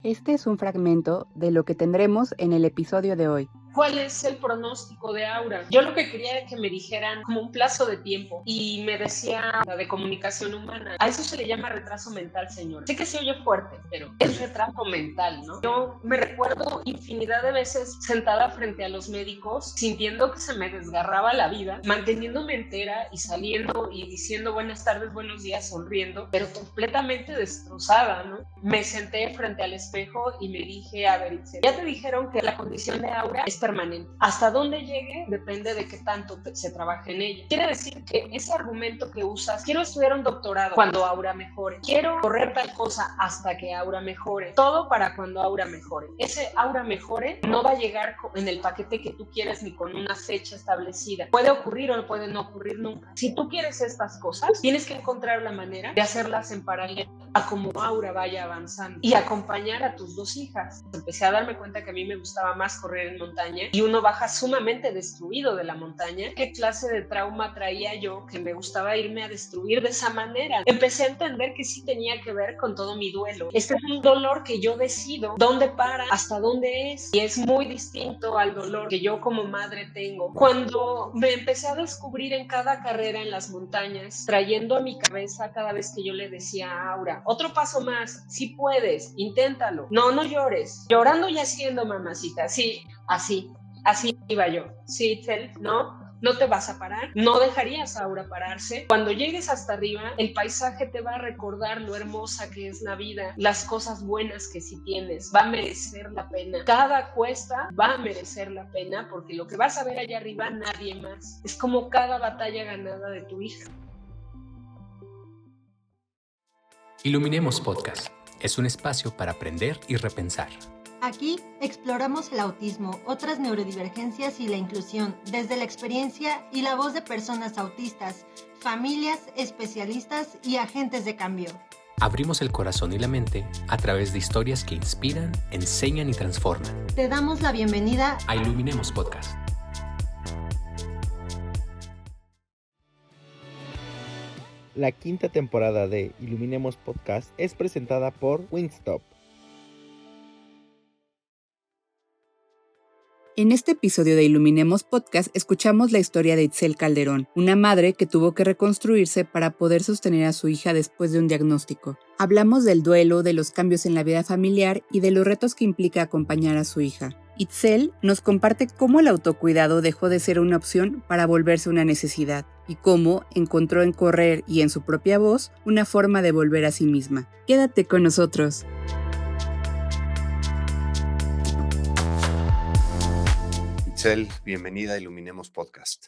Este es un fragmento de lo que tendremos en el episodio de hoy. ¿Cuál es el pronóstico de Aura? Yo lo que quería era que me dijeran como un plazo de tiempo y me decía la de comunicación humana. A eso se le llama retraso mental, señora. Sé que se oye fuerte, pero es retraso mental, ¿no? Yo me recuerdo infinidad de veces sentada frente a los médicos, sintiendo que se me desgarraba la vida, manteniéndome entera y saliendo y diciendo buenas tardes, buenos días, sonriendo, pero completamente destrozada, ¿no? Me senté frente al espejo y me dije, a ver, Itzel, ya te dijeron que la condición de Aura es permanente. Hasta dónde llegue depende de qué tanto se trabaje en ella. Quiere decir que ese argumento que usas, quiero estudiar un doctorado cuando Aura mejore, quiero correr tal cosa hasta que Aura mejore, todo para cuando Aura mejore. Ese Aura mejore no va a llegar en el paquete que tú quieres ni con una fecha establecida. Puede ocurrir o puede no ocurrir nunca. Si tú quieres estas cosas, tienes que encontrar la manera de hacerlas en paralelo a como Aura vaya avanzando y acompañar a tus dos hijas. Empecé a darme cuenta que a mí me gustaba más correr en montaña y uno baja sumamente destruido de la montaña. ¿Qué clase de trauma traía yo que me gustaba irme a destruir de esa manera? Empecé a entender que sí tenía que ver con todo mi duelo. Este es un dolor que yo decido dónde para, hasta dónde es, y es muy distinto al dolor que yo como madre tengo. Cuando me empecé a descubrir en cada carrera en las montañas, trayendo a mi cabeza cada vez que yo le decía a Aura, otro paso más, sí puedes, inténtalo, no llores, llorando y haciendo, mamacita, sí, así iba yo. Sí, Itzel, no te vas a parar, no dejarías a Aura pararse. Cuando llegues hasta arriba, el paisaje te va a recordar lo hermosa que es la vida, las cosas buenas que sí tienes, va a merecer la pena. Cada cuesta va a merecer la pena porque lo que vas a ver allá arriba nadie más. Es como cada batalla ganada de tu hija. Iluminemos Podcast. Es un espacio para aprender y repensar. Aquí exploramos el autismo, otras neurodivergencias y la inclusión desde la experiencia y la voz de personas autistas, familias, especialistas y agentes de cambio. Abrimos el corazón y la mente a través de historias que inspiran, enseñan y transforman. Te damos la bienvenida a Iluminemos Podcast. La quinta temporada de Iluminemos Podcast es presentada por Wingstop. En este episodio de Iluminemos Podcast escuchamos la historia de Itzel Calderón, una madre que tuvo que reconstruirse para poder sostener a su hija después de un diagnóstico. Hablamos del duelo, de los cambios en la vida familiar y de los retos que implica acompañar a su hija. Itzel nos comparte cómo el autocuidado dejó de ser una opción para volverse una necesidad y cómo encontró en correr y en su propia voz una forma de volver a sí misma. Quédate con nosotros. Itzel, bienvenida a Iluminemos Podcast.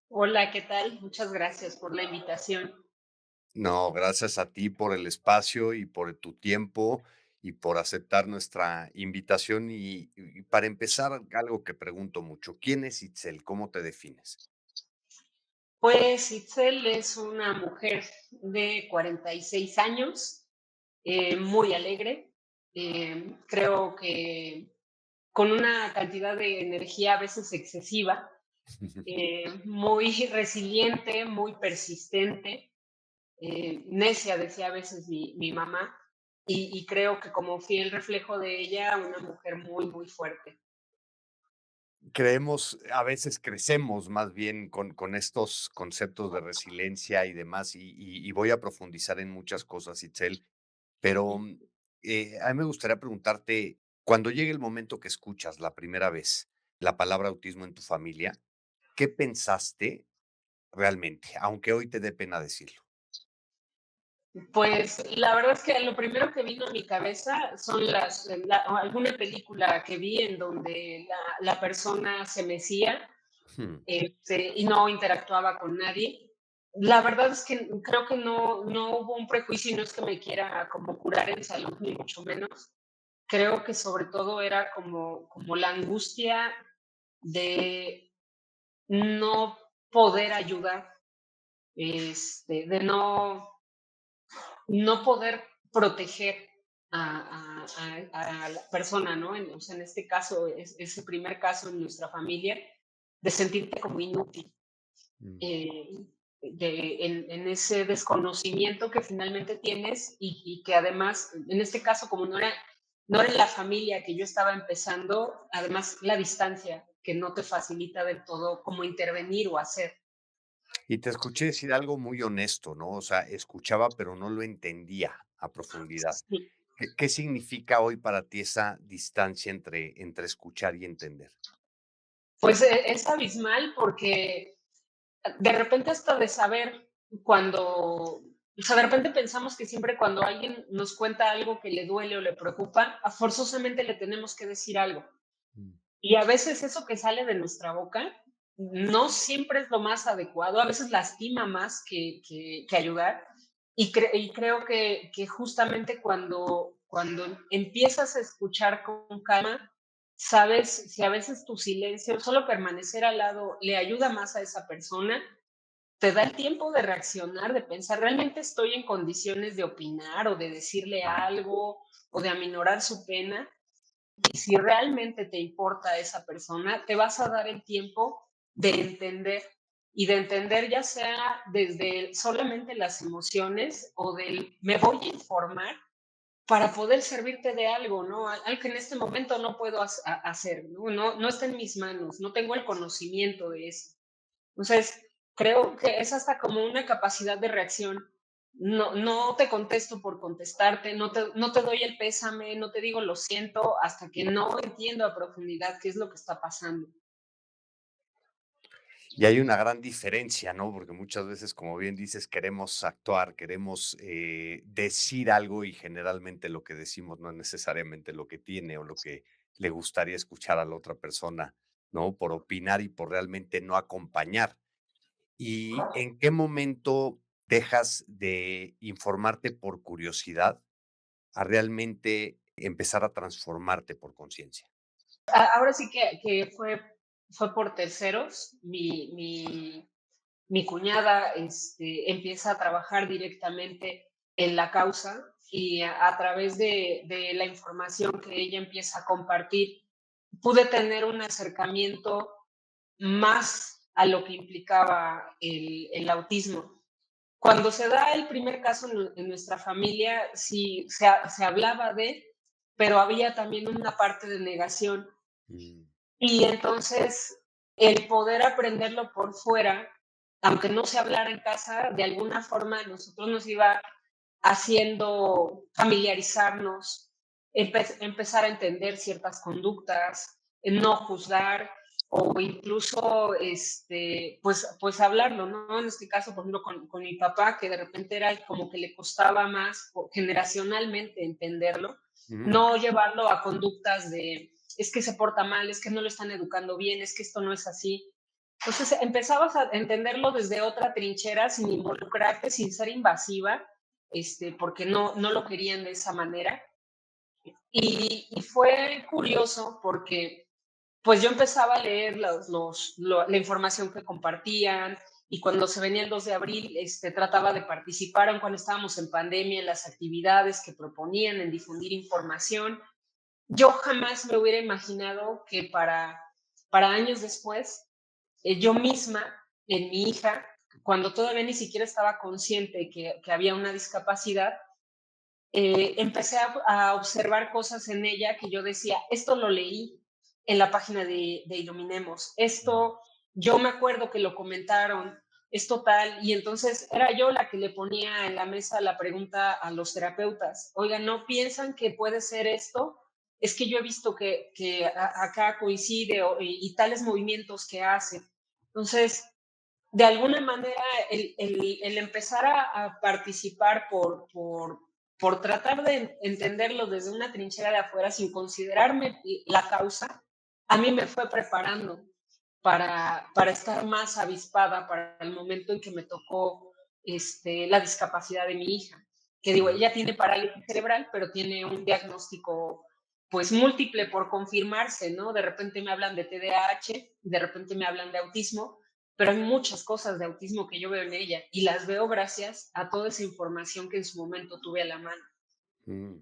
Hola, ¿qué tal? Muchas gracias por la invitación. No, gracias a ti por el espacio y por tu tiempo y por aceptar nuestra invitación. Y para empezar, algo que pregunto mucho, ¿quién es Itzel? ¿Cómo te defines? Pues Itzel es una mujer de 46 años, muy alegre, creo que con una cantidad de energía a veces excesiva, muy resiliente, muy persistente, necia, decía a veces mi mamá, y creo que como fiel reflejo de ella, una mujer muy fuerte. A veces crecemos más bien con estos conceptos de resiliencia y demás, y voy a profundizar en muchas cosas, Itzel, pero a mí me gustaría preguntarte, cuando llegue el momento que escuchas la primera vez la palabra autismo en tu familia, ¿qué pensaste realmente? Aunque hoy te dé pena decirlo. Pues la verdad es que lo primero que vino a mi cabeza son alguna película que vi en donde la persona se mecía y no interactuaba con nadie. La verdad es que creo que no hubo un prejuicio y no es que me quiera como curar en salud, ni mucho menos. Creo que sobre todo era como la angustia de no poder ayudar, de no poder proteger a la persona, ¿no? O sea, en este caso, ese primer caso en nuestra familia, de sentirte como inútil, Mm. en ese desconocimiento que finalmente tienes y que además, en este caso, como no era no era en la familia que yo estaba empezando, además la distancia que no te facilita del todo cómo intervenir o hacer. Y te escuché decir algo muy honesto, ¿no? O sea, escuchaba, pero no lo entendía a profundidad. Sí. ¿Qué significa hoy para ti esa distancia entre escuchar y entender? Pues es abismal porque de repente hasta de saber cuando, o sea, de repente pensamos que siempre cuando alguien nos cuenta algo que le duele o le preocupa, forzosamente le tenemos que decir algo. Mm. Y a veces eso que sale de nuestra boca no siempre es lo más adecuado, a veces lastima más que ayudar. Y creo que justamente cuando empiezas a escuchar con calma, sabes si a veces tu silencio, solo permanecer al lado, le ayuda más a esa persona, te da el tiempo de reaccionar, de pensar, ¿realmente estoy en condiciones de opinar o de decirle algo o de aminorar su pena? Y si realmente te importa a esa persona, te vas a dar el tiempo de entender y de entender ya sea desde solamente las emociones o del me voy a informar para poder servirte de algo, ¿no? Algo que en este momento no puedo hacer, ¿no? No está en mis manos, no tengo el conocimiento de eso. Entonces, creo que es hasta como una capacidad de reacción. No te contesto por contestarte, no te doy el pésame, no te digo lo siento hasta que no entiendo a profundidad qué es lo que está pasando. Y hay una gran diferencia, ¿no? Porque muchas veces, como bien dices, queremos actuar, queremos decir algo y generalmente lo que decimos no es necesariamente lo que tiene o lo que le gustaría escuchar a la otra persona, ¿no? Por opinar y por realmente no acompañar. ¿Y en qué momento dejas de informarte por curiosidad a realmente empezar a transformarte por conciencia? Ahora sí que fue por terceros. Mi cuñada empieza a trabajar directamente en la causa y a través de la información que ella empieza a compartir, pude tener un acercamiento más a lo que implicaba el autismo. Cuando se da el primer caso en nuestra familia, sí se hablaba de, pero había también una parte de negación. Mm, Y entonces el poder aprenderlo por fuera, aunque no se hablara en casa, de alguna forma nosotros nos iba haciendo familiarizarnos, empezar a entender ciertas conductas, no juzgar o incluso pues hablarlo, ¿no? En este caso, por ejemplo, con mi papá, que de repente era como que le costaba más generacionalmente entenderlo, mm. no llevarlo a conductas de es que se porta mal, es que no lo están educando bien, es que esto no es así. Entonces empezabas a entenderlo desde otra trinchera, sin involucrarte, sin ser invasiva, porque no lo querían de esa manera. Y fue curioso porque pues yo empezaba a leer la información que compartían y cuando se venía el 2 de abril, trataba de participar, aun cuando estábamos en pandemia, en las actividades que proponían, en difundir información. Yo jamás me hubiera imaginado que para años después, yo misma, en mi hija, cuando todavía ni siquiera estaba consciente que había una discapacidad, empecé a observar cosas en ella que yo decía, esto lo leí en la página de Iluminemos, Mm. esto yo me acuerdo que lo comentaron, esto tal, y entonces era yo la que le ponía en la mesa la pregunta a los terapeutas, oigan, ¿no piensan que puede ser esto? Es que yo he visto que acá coincide y tales movimientos que hace. Entonces, de alguna manera, el empezar a participar por tratar de entenderlo desde una trinchera de afuera sin considerarme la causa, a mí me fue preparando para estar más avispada para el momento en que me tocó la discapacidad de mi hija. Que digo, Mm. ella tiene parálisis cerebral, pero tiene un diagnóstico pues múltiple por confirmarse, ¿no? De repente me hablan de TDAH, de repente me hablan de autismo, pero hay muchas cosas de autismo que yo veo en ella y las veo gracias a toda esa información que en su momento tuve a la mano. Mm.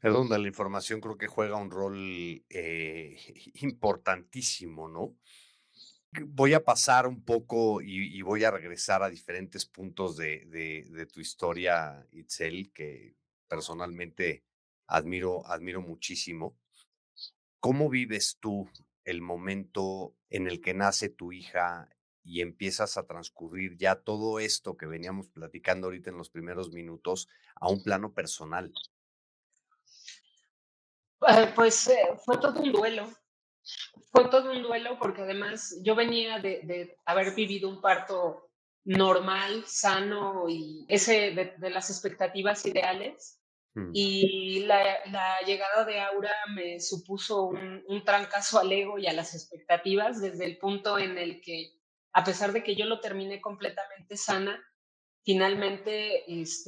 Es donde la información creo que juega un rol importantísimo, ¿no? Voy a pasar un poco y voy a regresar a diferentes puntos de tu historia, Itzel, que personalmente admiro muchísimo. ¿Cómo vives tú el momento en el que nace tu hija y empiezas a transcurrir ya todo esto que veníamos platicando ahorita en los primeros minutos a un plano personal? Pues fue todo un duelo porque además yo venía de haber vivido un parto normal, sano y ese de las expectativas ideales. Mm, Y la llegada de Aura me supuso un trancazo al ego y a las expectativas desde el punto en el que, a pesar de que yo lo terminé completamente sana, finalmente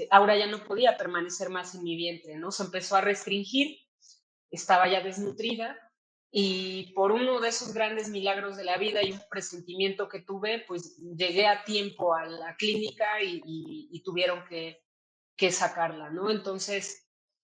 Aura ya no podía permanecer más en mi vientre, ¿no? Se empezó a restringir, estaba ya desnutrida y por uno de esos grandes milagros de la vida y un presentimiento que tuve, pues llegué a tiempo a la clínica y tuvieron que sacarla, ¿no? Entonces,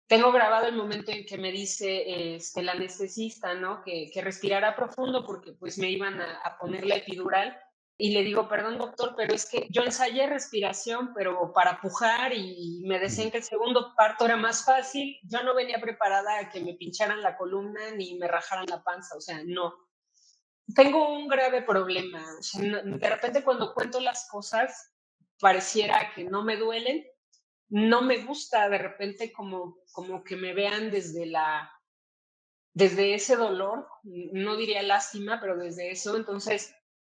tengo grabado el momento en que me dice el anestesista, ¿no? Que respirara profundo porque pues me iban a poner la epidural y le digo, perdón doctor, pero es que yo ensayé respiración, pero para pujar y me decían mm, que el segundo parto era más fácil, yo no venía preparada a que me pincharan la columna ni me rajaran la panza, o sea, no. Tengo un grave problema, o sea, de repente cuando cuento las cosas pareciera que no me duelen, no me gusta de repente como que me vean desde ese dolor, no diría lástima, pero desde eso, entonces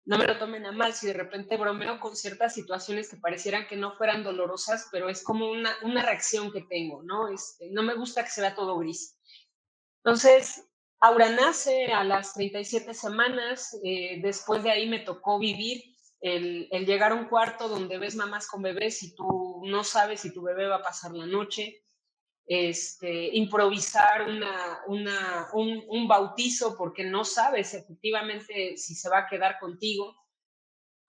no me lo tomen a mal si de repente bromeo con ciertas situaciones que parecieran que no fueran dolorosas, pero es como una reacción que tengo, ¿no? No me gusta que se vea todo gris. Entonces, Aura nace a las 37 semanas, después de ahí me tocó vivir el llegar a un cuarto donde ves mamás con bebés y tú no sabes si tu bebé va a pasar la noche, improvisar un bautizo porque no sabes efectivamente si se va a quedar contigo.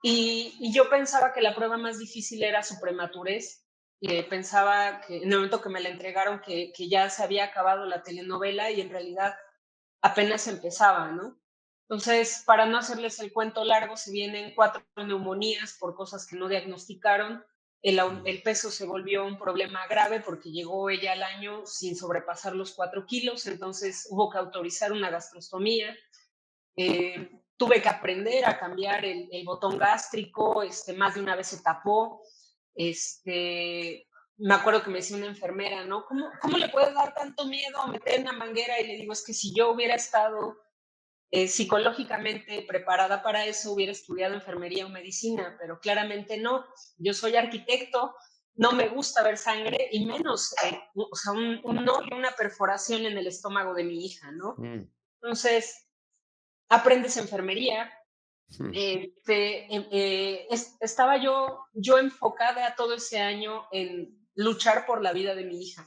Y yo pensaba que la prueba más difícil era su prematurez. Pensaba que en el momento que me la entregaron que ya se había acabado la telenovela y en realidad apenas empezaba, ¿no? Entonces, para no hacerles el cuento largo, se vienen 4 neumonías por cosas que no diagnosticaron. mm. El peso se volvió un problema grave porque llegó ella al año sin sobrepasar los 4 kilos, entonces hubo que autorizar una gastrostomía. Tuve que aprender a cambiar el botón gástrico, más de una vez se tapó. Me acuerdo que me decía una enfermera, ¿no? ¿Cómo le puede dar tanto miedo meter una manguera? Y le digo, es que si yo hubiera estado psicológicamente preparada para eso, hubiera estudiado enfermería o medicina, pero claramente no. Yo soy arquitecto, no me gusta ver sangre y menos, o sea, un hoyo, una perforación en el estómago de mi hija, ¿no? Mm, Entonces, aprendes enfermería. mm, Estaba yo enfocada todo ese año en luchar por la vida de mi hija.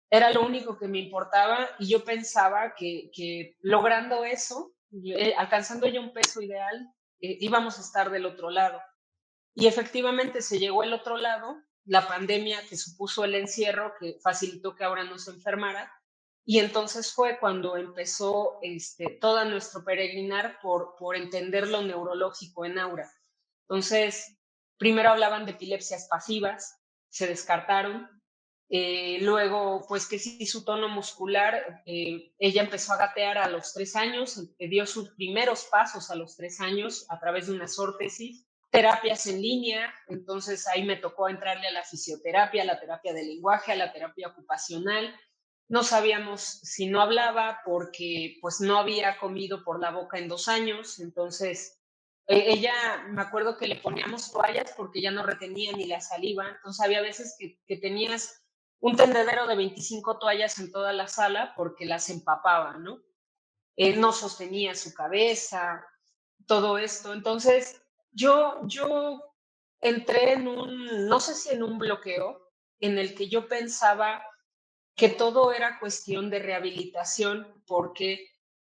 Era lo único que me importaba y yo pensaba que logrando eso, alcanzando ya un peso ideal, íbamos a estar del otro lado. Y efectivamente se llegó el otro lado, la pandemia que supuso el encierro, que facilitó que ahora no se enfermara. Y entonces fue cuando empezó todo nuestro peregrinar por entender lo neurológico en Aura. Entonces, primero hablaban de epilepsias pasivas, se descartaron. Luego, pues que sí, su tono muscular, ella empezó a gatear a los 3 años, dio sus primeros pasos a los 3 años a través de una sórtesis, terapias en línea, entonces ahí me tocó entrarle a la fisioterapia, a la terapia de lenguaje, a la terapia ocupacional. No sabíamos si no hablaba porque pues no había comido por la boca en 2 años, entonces ella, me acuerdo que le poníamos toallas porque ya no retenía ni la saliva, entonces había veces que tenías un tendedero de 25 toallas en toda la sala porque las empapaba, ¿no? No sostenía su cabeza, todo esto. Entonces, yo entré no sé si en un bloqueo, en el que yo pensaba que todo era cuestión de rehabilitación, porque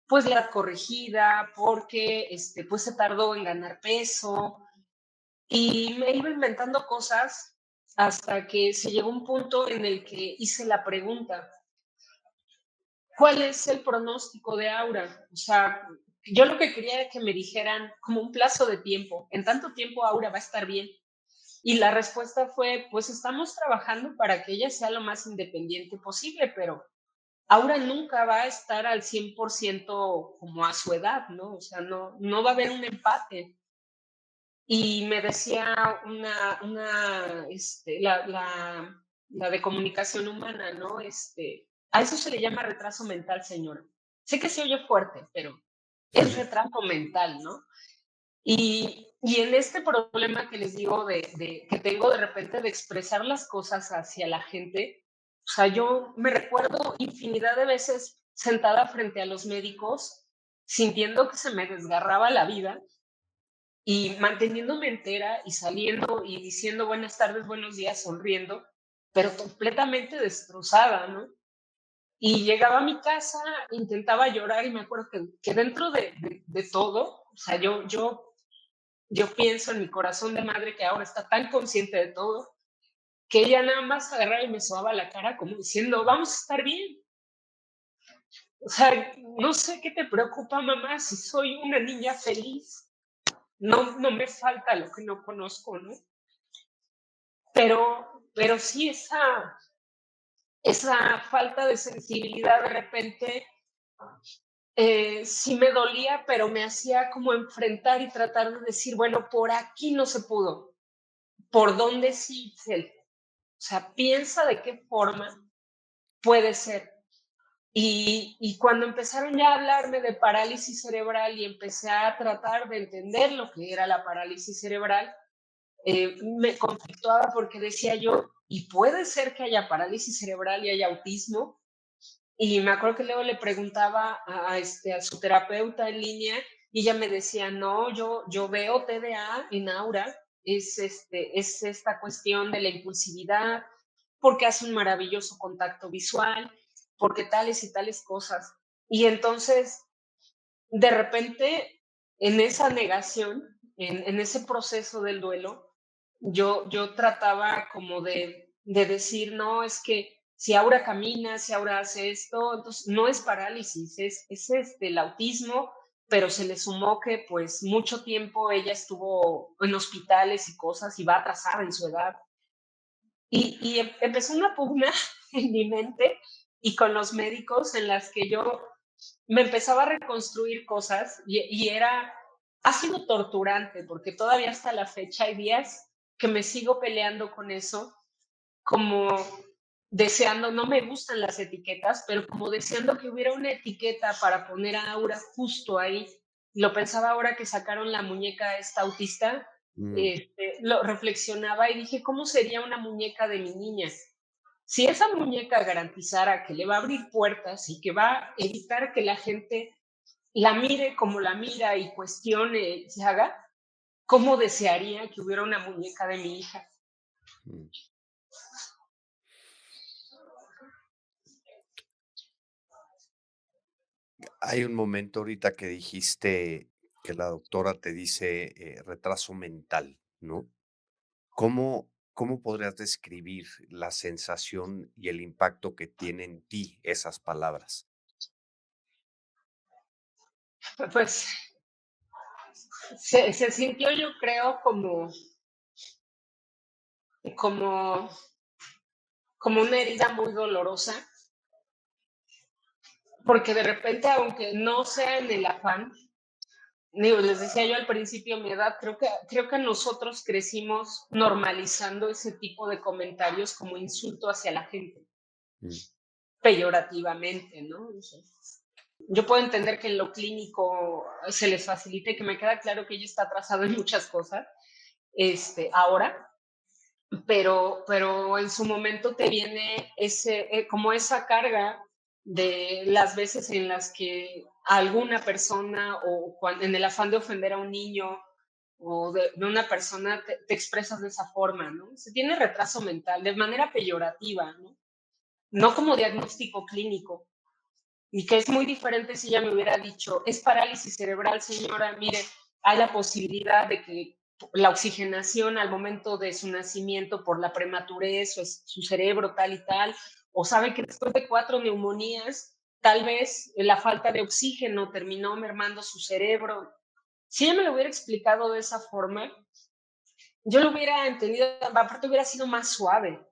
pues la corregida, porque pues se tardó en ganar peso, y me iba inventando cosas hasta que se llegó un punto en el que hice la pregunta, ¿cuál es el pronóstico de Aura? O sea, yo lo que quería era que me dijeran como un plazo de tiempo, en tanto tiempo Aura va a estar bien. Y la respuesta fue, pues estamos trabajando para que ella sea lo más independiente posible, pero Aura nunca va a estar al 100% como a su edad, ¿no? O sea, no va a haber un empate. Y me decía la de comunicación humana, ¿no? A eso se le llama retraso mental, señora. Sé que se oye fuerte, pero es retraso mental, ¿no? Y en este problema que les digo que tengo de repente de expresar las cosas hacia la gente, o sea, yo me recuerdo infinidad de veces sentada frente a los médicos, sintiendo que se me desgarraba la vida y manteniéndome entera y saliendo y diciendo buenas tardes, buenos días, sonriendo, pero completamente destrozada, ¿no? Y llegaba a mi casa, intentaba llorar y me acuerdo que dentro de todo, o sea, yo pienso en mi corazón de madre que ahora está tan consciente de todo, que ella nada más agarraba y me sobaba la cara como diciendo, vamos a estar bien. O sea, no sé qué te preocupa, mamá, si soy una niña feliz. No me falta lo que no conozco, ¿no? Pero sí esa falta de sensibilidad de repente sí me dolía, pero me hacía como enfrentar y tratar de decir, bueno, por aquí no se pudo, ¿por dónde sí, Itzel? O sea, piensa de qué forma puede ser. Y cuando empezaron ya a hablarme de parálisis cerebral y empecé a tratar de entender lo que era la parálisis cerebral, me conflictuaba porque decía yo, ¿y puede ser que haya parálisis cerebral y haya autismo? Y me acuerdo que luego le preguntaba a su terapeuta en línea y ella me decía, no, yo veo TDA en Aura, es esta cuestión de la impulsividad, porque hace un maravilloso contacto visual, porque tales y tales cosas. Y entonces, de repente, en esa negación, en ese proceso del duelo, yo trataba como de decir, no, es que si Aura camina, si Aura hace esto, entonces no es parálisis, es el autismo, pero se le sumó que pues mucho tiempo ella estuvo en hospitales y cosas y va atrasada en su edad. Y empezó una pugna en mi mente y con los médicos en las que yo me empezaba a reconstruir cosas y ha sido torturante porque todavía hasta la fecha hay días que me sigo peleando con eso, como deseando, no me gustan las etiquetas, pero como deseando que hubiera una etiqueta para poner a Aura justo ahí. Lo pensaba ahora que sacaron la muñeca esta autista, Mm. lo reflexionaba y dije, ¿cómo sería una muñeca de mi niña? Si esa muñeca garantizara que le va a abrir puertas y que va a evitar que la gente la mire como la mira y cuestione y se haga, ¿cómo desearía que hubiera una muñeca de mi hija? Mm. Hay un momento ahorita que dijiste que la doctora te dice retraso mental, ¿no? ¿Cómo podrías describir la sensación y el impacto que tiene en ti esas palabras? Pues se sintió, yo creo, como, como una herida muy dolorosa, porque de repente, aunque no sea en el afán, digo, les decía yo al principio, mi edad, creo que nosotros crecimos normalizando ese tipo de comentarios como insulto hacia la gente, Mm. peyorativamente, ¿no? O sea, yo puedo entender que en lo clínico se les facilite, que me queda claro que ella está atrasado en muchas cosas, ahora, pero en su momento te viene como esa carga de las veces en las que alguna persona o en el afán de ofender a un niño o de una persona te expresas de esa forma, ¿no? Se tiene retraso mental de manera peyorativa, ¿no? No como diagnóstico clínico. Y que es muy diferente si ella me hubiera dicho, es parálisis cerebral, señora, mire, hay la posibilidad de que la oxigenación al momento de su nacimiento por la prematurez o su cerebro tal y tal, o sabe que después de 4 neumonías, tal vez la falta de oxígeno terminó mermando su cerebro. Si ella me lo hubiera explicado de esa forma, yo lo hubiera entendido, aparte hubiera sido más suave,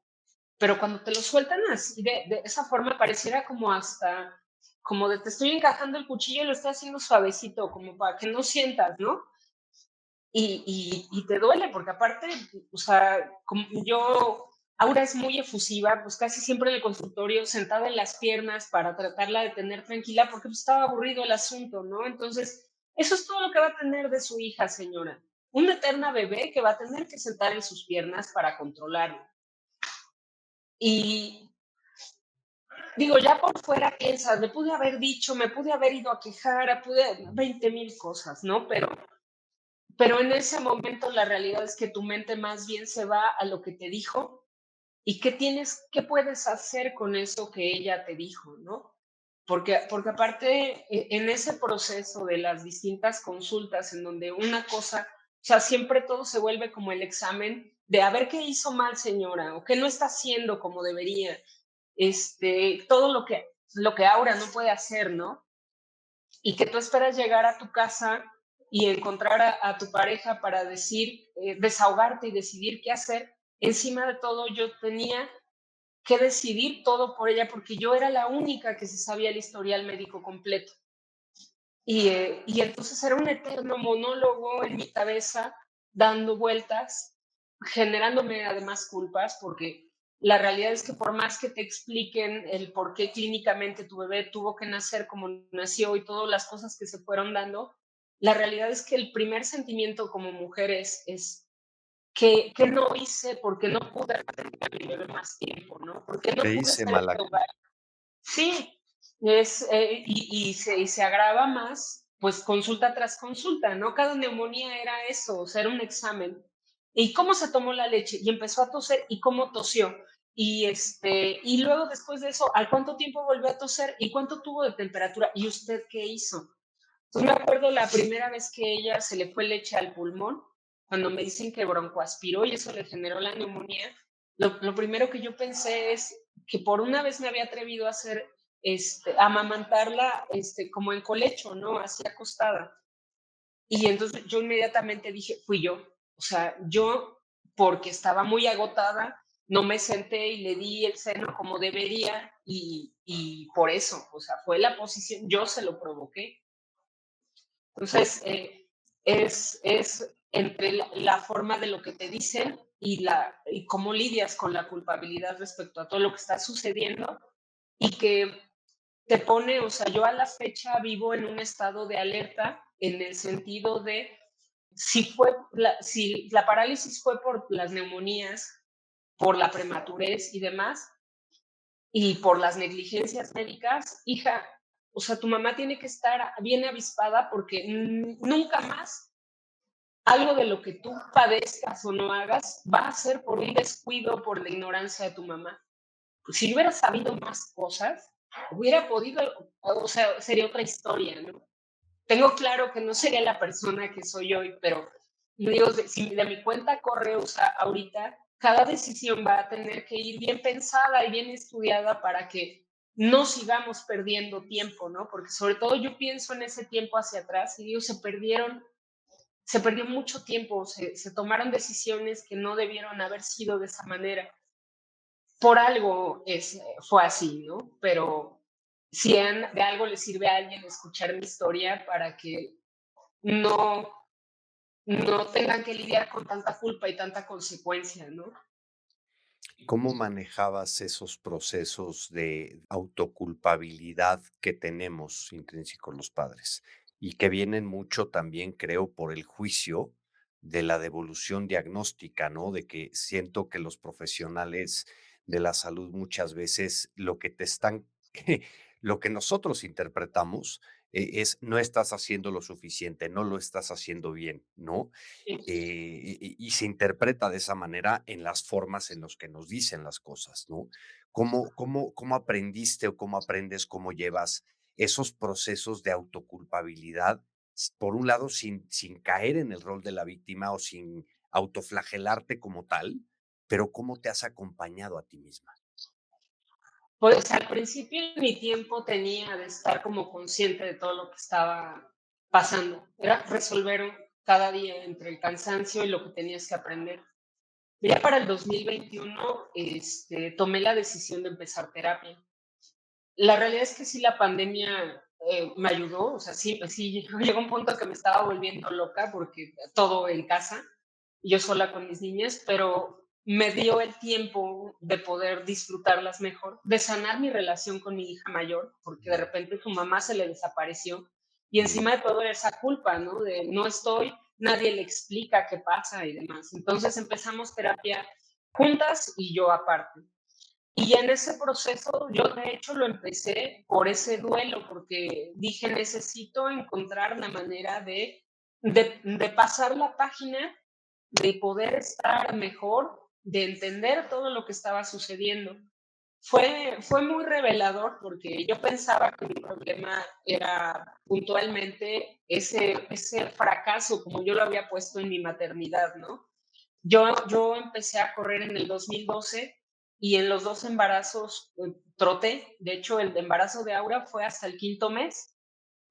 pero cuando te lo sueltan así de esa forma, pareciera como hasta, como de te estoy encajando el cuchillo y lo estoy haciendo suavecito, como para que no sientas, ¿no? Y te duele, porque aparte, o sea, como yo, Aura es muy efusiva, pues casi siempre en el consultorio sentada en las piernas para tratarla de tener tranquila, porque pues, estaba aburrido el asunto, ¿no? Entonces, eso es todo lo que va a tener de su hija, señora. Una eterna bebé que va a tener que sentar en sus piernas para controlarlo. Y digo, ya por fuera piensas, le pude haber dicho, me pude haber ido a quejar, pude 20,000 cosas, ¿no? Pero en ese momento la realidad es que tu mente más bien se va a lo que te dijo y qué puedes hacer con eso que ella te dijo, ¿no? Porque aparte, en ese proceso de las distintas consultas en donde una cosa, o sea, siempre todo se vuelve como el examen de a ver qué hizo mal señora o qué no está haciendo como debería, todo lo que Aura no puede hacer, ¿no? Y que tú esperas llegar a tu casa y encontrar a tu pareja para decir, desahogarte y decidir qué hacer. Encima de todo, yo tenía que decidir todo por ella porque yo era la única que se sabía el historial médico completo. Y entonces era un eterno monólogo en mi cabeza, dando vueltas, generándome además culpas, porque la realidad es que por más que te expliquen el por qué clínicamente tu bebé tuvo que nacer como nació y todas las cosas que se fueron dando, la realidad es que el primer sentimiento como mujer es que no hice porque no pude atender a mi bebé más tiempo, ¿no? Porque no ¿Qué pude hice, ser ese Malaco? hogar. Sí, y se agrava más, pues consulta tras consulta, ¿no? Cada neumonía era eso, o sea, era un examen. ¿Y cómo se tomó la leche? Y empezó a toser, ¿y cómo tosió? Y luego después de eso, ¿al cuánto tiempo volvió a toser? ¿Y cuánto tuvo de temperatura? ¿Y usted qué hizo? Entonces me acuerdo la primera vez que ella se le fue leche al pulmón, cuando me dicen que broncoaspiró y eso le generó la neumonía, lo primero que yo pensé es que por una vez me había atrevido a hacer, amamantarla, como en colecho, ¿no? Así acostada. Y entonces yo inmediatamente dije, fui yo. O sea, yo, porque estaba muy agotada, no me senté y le di el seno como debería y por eso, o sea, fue la posición, yo se lo provoqué. Entonces, es entre la forma de lo que te dicen y cómo lidias con la culpabilidad respecto a todo lo que está sucediendo y que te pone, o sea, yo a la fecha vivo en un estado de alerta en el sentido de si la parálisis fue por las neumonías, por la prematurez y demás, y por las negligencias médicas, hija, o sea, tu mamá tiene que estar bien avispada porque nunca más algo de lo que tú padezcas o no hagas va a ser por un descuido, por la ignorancia de tu mamá. Pues si yo hubiera sabido más cosas, hubiera podido, o sea, sería otra historia, ¿no? Tengo claro que no sería la persona que soy hoy, pero digo, si de mi cuenta corre, o sea, ahorita, cada decisión va a tener que ir bien pensada y bien estudiada para que no sigamos perdiendo tiempo, ¿no? Porque sobre todo yo pienso en ese tiempo hacia atrás y digo, se perdió mucho tiempo, se tomaron decisiones que no debieron haber sido de esa manera. Por algo fue así, ¿no? Pero si de algo le sirve a alguien escuchar mi historia para que no, no tengan que lidiar con tanta culpa y tanta consecuencia, ¿no? ¿Cómo manejabas esos procesos de autoculpabilidad que tenemos intrínsecos los padres? Y que vienen mucho también, creo, por el juicio de la devolución diagnóstica, ¿no? De que siento que los profesionales de la salud muchas veces lo que te están, lo que nosotros interpretamos es no estás haciendo lo suficiente, no lo estás haciendo bien, ¿no? Y se interpreta de esa manera en las formas en las que nos dicen las cosas, ¿no? ¿Cómo aprendiste o cómo aprendes, cómo llevas esos procesos de autoculpabilidad? Por un lado, sin caer en el rol de la víctima o sin autoflagelarte como tal, pero ¿cómo te has acompañado a ti misma? Pues al principio mi tiempo tenía de estar como consciente de todo lo que estaba pasando. Era resolver cada día entre el cansancio y lo que tenías que aprender. Ya para el 2021 tomé la decisión de empezar terapia. La realidad es que sí, la pandemia me ayudó, o sea, sí, llegó un punto que me estaba volviendo loca porque todo en casa, yo sola con mis niñas, pero me dio el tiempo de poder disfrutarlas mejor, de sanar mi relación con mi hija mayor, porque de repente su mamá se le desapareció y encima de todo esa culpa, ¿no? De no estoy, nadie le explica qué pasa y demás. Entonces empezamos terapia juntas y yo aparte. Y en ese proceso, yo de hecho lo empecé por ese duelo, porque dije, necesito encontrar la manera de pasar la página, de poder estar mejor, de entender todo lo que estaba sucediendo. Fue muy revelador porque yo pensaba que mi problema era puntualmente ese fracaso, como yo lo había puesto en mi maternidad, ¿no? Yo empecé a correr en el 2012 y en los 2 embarazos troté. De hecho, el embarazo de Aura fue hasta el 5.º mes.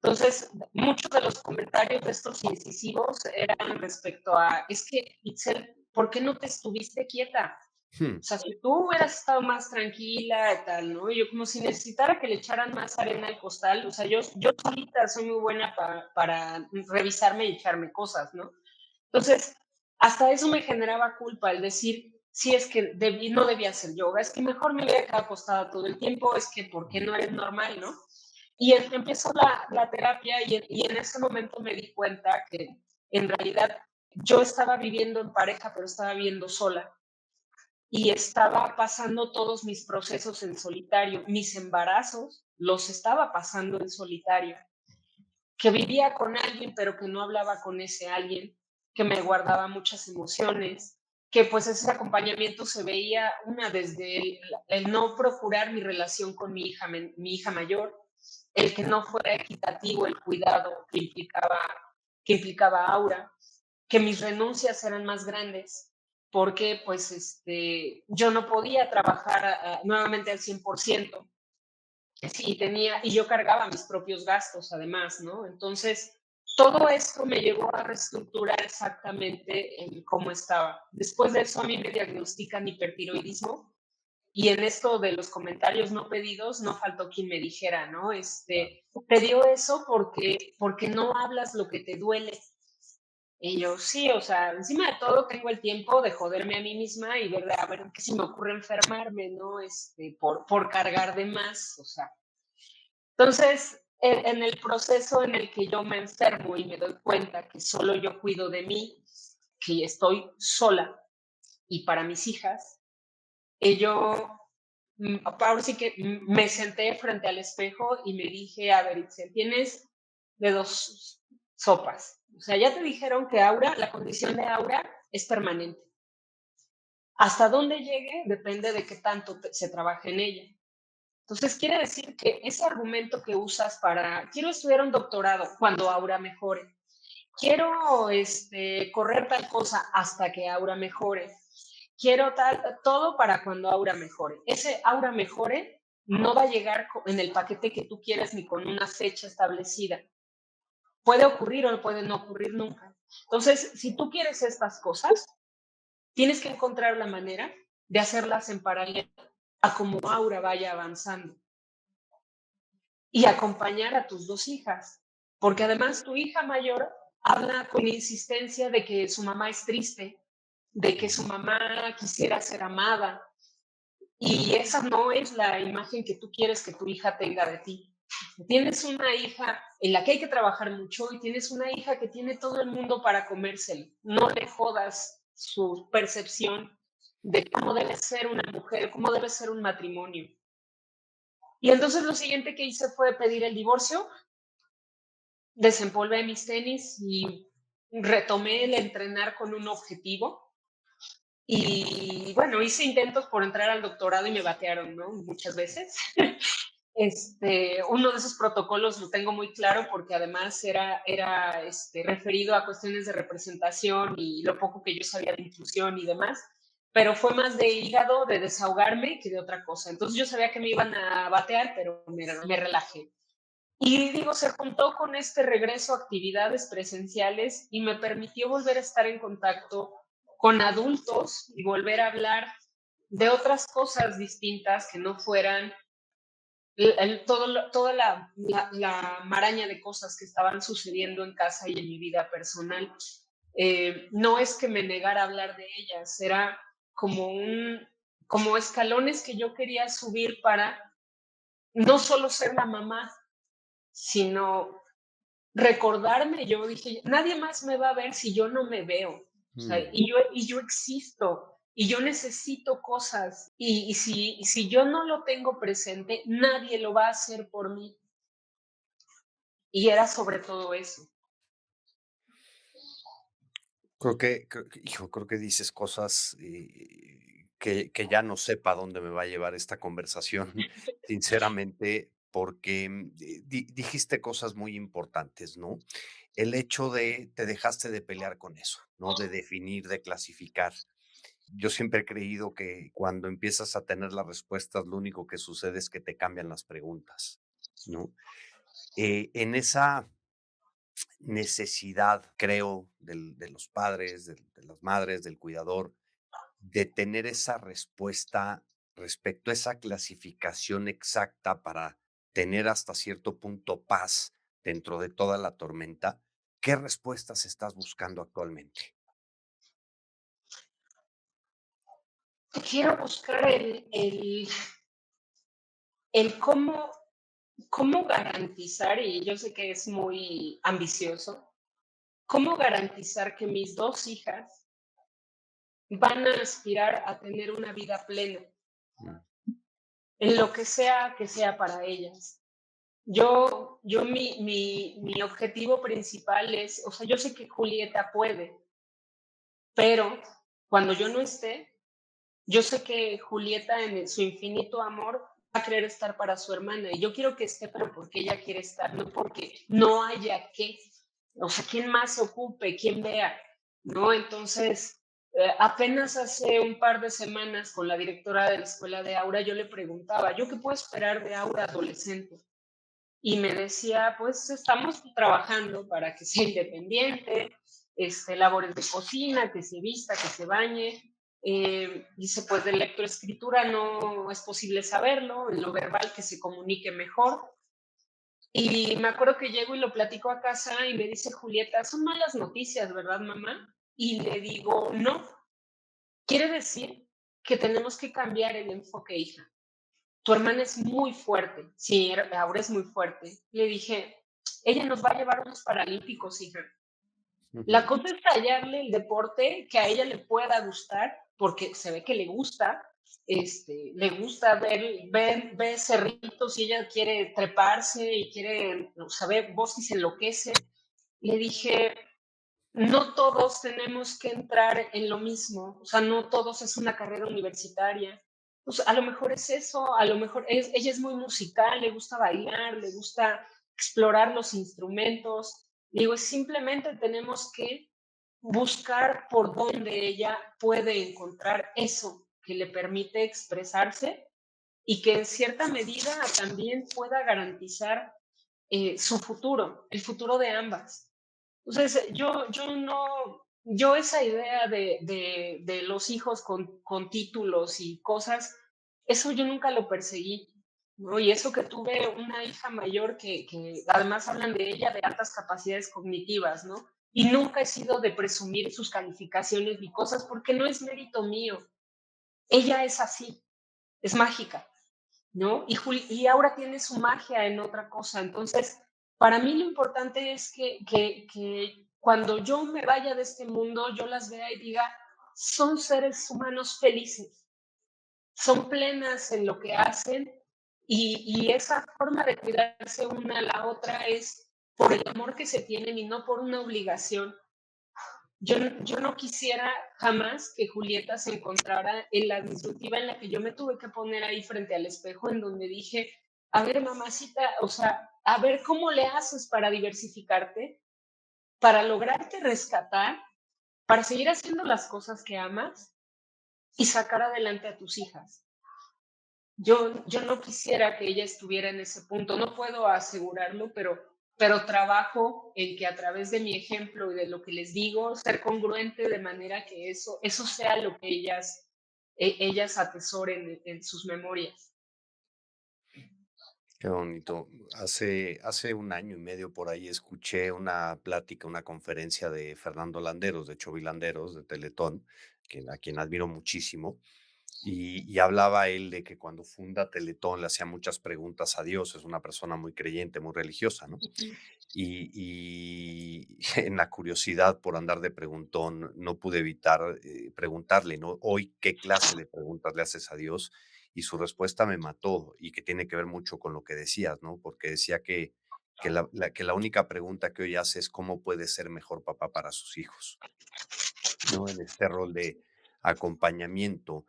Entonces, muchos de los comentarios de estos incisivos eran respecto a, es que, Itzel, ¿por qué no te estuviste quieta? Hmm. O sea, si tú hubieras estado más tranquila y tal, ¿no? Yo como si necesitara que le echaran más arena al costal. O sea, yo solita soy muy buena para revisarme y echarme cosas, ¿no? Entonces, hasta eso me generaba culpa, el decir, sí, es que no debía hacer yoga, es que mejor me hubiera quedado acostada todo el tiempo, es que ¿por qué no eres normal, no? Y empezó la terapia y en ese momento me di cuenta que en realidad yo estaba viviendo en pareja, pero estaba viviendo sola y estaba pasando todos mis procesos en solitario, mis embarazos los estaba pasando en solitario, que vivía con alguien, pero que no hablaba con ese alguien, que me guardaba muchas emociones, que pues ese acompañamiento se veía desde el no procurar mi relación con mi hija mayor, el que no fuera equitativo el cuidado que implicaba Aura, que mis renuncias eran más grandes, porque pues yo no podía trabajar nuevamente al 100%. Sí, y yo cargaba mis propios gastos además, ¿no? Entonces, todo esto me llevó a reestructurar exactamente en cómo estaba. Después de eso, a mí me diagnostican hipertiroidismo y en esto de los comentarios no pedidos, no faltó quien me dijera, ¿no? Te dio eso porque no hablas lo que te duele. Y yo, sí, o sea, encima de todo tengo el tiempo de joderme a mí misma y ver, a ver qué se me ocurre enfermarme, ¿no? Por cargar de más, o sea. Entonces, en el proceso en el que yo me enfermo y me doy cuenta que solo yo cuido de mí, que estoy sola y para mis hijas, yo ahora sí que me senté frente al espejo y me dije, a ver, Itzel, tienes de dos sopas. O sea, ya te dijeron que Aura, la condición de Aura es permanente. Hasta dónde llegue depende de qué tanto se trabaje en ella. Entonces, quiere decir que ese argumento que usas para, quiero estudiar un doctorado cuando Aura mejore, quiero correr tal cosa hasta que Aura mejore, quiero todo para cuando Aura mejore. Ese Aura mejore no va a llegar en el paquete que tú quieres ni con una fecha establecida. Puede ocurrir o puede no ocurrir nunca. Entonces, si tú quieres estas cosas, tienes que encontrar la manera de hacerlas en paralelo a como Aura vaya avanzando y acompañar a tus 2 hijas, porque además tu hija mayor habla con insistencia de que su mamá es triste, de que su mamá quisiera ser amada, y esa no es la imagen que tú quieres que tu hija tenga de ti. Tienes una hija en la que hay que trabajar mucho y tienes una hija que tiene todo el mundo para comérselo. No le jodas su percepción de cómo debe ser una mujer, cómo debe ser un matrimonio. Y entonces lo siguiente que hice fue pedir el divorcio, desempolvé mis tenis y retomé el entrenar con un objetivo. Y bueno, hice intentos por entrar al doctorado y me batearon, ¿no? Muchas veces. Uno de esos protocolos lo tengo muy claro porque además era referido a cuestiones de representación y lo poco que yo sabía de inclusión y demás, pero fue más de hígado, de desahogarme que de otra cosa. Entonces yo sabía que me iban a batear, pero me relajé. Y digo, se juntó con este regreso a actividades presenciales y me permitió volver a estar en contacto con adultos y volver a hablar de otras cosas distintas que no fueran toda la maraña de cosas que estaban sucediendo en casa y en mi vida personal. No es que me negara a hablar de ellas, era como escalones que yo quería subir para no solo ser la mamá, sino recordarme. Yo dije, nadie más me va a ver si yo no me veo. O sea, y yo existo y yo necesito cosas y si yo no lo tengo presente, nadie lo va a hacer por mí. Y era sobre todo eso. Creo que dices cosas que ya no sé para dónde me va a llevar esta conversación, sinceramente, porque dijiste cosas muy importantes, ¿no? El hecho de te dejaste de pelear con eso, ¿no? De definir, de clasificar. Yo siempre he creído que cuando empiezas a tener las respuestas, lo único que sucede es que te cambian las preguntas, ¿no? En esa necesidad, creo, de los padres, de las madres, del cuidador, de tener esa respuesta respecto a esa clasificación exacta para tener hasta cierto punto paz dentro de toda la tormenta. ¿Qué respuestas estás buscando actualmente? Quiero buscar el cómo garantizar, y yo sé que es muy ambicioso, cómo garantizar que mis dos hijas van a aspirar a tener una vida plena Mm, en lo que sea para ellas. Mi objetivo principal es, o sea, yo sé que Julieta puede, pero cuando yo no esté, yo sé que Julieta en su infinito amor va a querer estar para su hermana y yo quiero que esté, pero porque ella quiere estar, no porque no haya que, o sea, quién más se ocupe, quién vea, ¿no? Entonces, apenas hace un par de semanas con la directora de la escuela de Aura, yo le preguntaba, ¿yo qué puedo esperar de Aura adolescente? Y me decía, pues estamos trabajando para que sea independiente, labores de cocina, que se vista, que se bañe. Dice, pues de lectoescritura no es posible saberlo, en lo verbal que se comunique mejor. Y me acuerdo que llego y lo platico a casa y me dice Julieta, son malas noticias, ¿verdad, mamá? Y le digo, no, quiere decir que tenemos que cambiar el enfoque, hija. Tu hermana es muy fuerte. Sí, ahora es muy fuerte. Le dije, ella nos va a llevar a unos paralímpicos, hija. La ujú. cosa es hallarle el deporte que a ella le pueda gustar, porque se ve que le gusta ver cerritos y ella quiere treparse y quiere saber bosque y se enloquece. Le dije, no todos tenemos que entrar en lo mismo, o sea, no todos es una carrera universitaria. Pues a lo mejor es eso, a lo mejor ella es muy musical, le gusta bailar, le gusta explorar los instrumentos. Digo, simplemente tenemos que buscar por dónde ella puede encontrar eso que le permite expresarse y que en cierta medida también pueda garantizar su futuro, el futuro de ambas. Entonces, yo esa idea de los hijos con títulos y cosas, eso yo nunca lo perseguí, ¿no? Y eso que tuve una hija mayor que además hablan de ella de altas capacidades cognitivas, ¿no? Y nunca he sido de presumir sus calificaciones ni cosas porque no es mérito mío. Ella es así, es mágica, ¿no? Y ahora tiene su magia en otra cosa. Entonces, para mí lo importante es que cuando yo me vaya de este mundo, yo las vea y diga, son seres humanos felices, son plenas en lo que hacen y esa forma de cuidarse una a la otra es por el amor que se tienen y no por una obligación. Yo no quisiera jamás que Julieta se encontrara en la disyuntiva en la que yo me tuve que poner ahí frente al espejo, en donde dije, a ver, mamacita, o sea, a ver cómo le haces para diversificarte, para lograrte rescatar, para seguir haciendo las cosas que amas y sacar adelante a tus hijas. Yo no quisiera que ella estuviera en ese punto, no puedo asegurarlo, pero pero trabajo en que a través de mi ejemplo y de lo que les digo, ser congruente de manera que eso sea lo que ellas atesoren en sus memorias. Qué bonito. Hace un año y medio por ahí escuché una plática, una conferencia de Fernando Landeros, de Chovy Landeros, de Teletón, a quien admiro muchísimo. Y hablaba él de que cuando funda Teletón le hacía muchas preguntas a Dios. Es una persona muy creyente, muy religiosa, ¿no? Y en la curiosidad por andar de preguntón, no pude evitar preguntarle, ¿no? Hoy, ¿qué clase de preguntas le haces a Dios? Y su respuesta me mató y que tiene que ver mucho con lo que decías, ¿no? Porque decía que la única pregunta que hoy hace es cómo puede ser mejor papá para sus hijos, ¿no? En este rol de acompañamiento.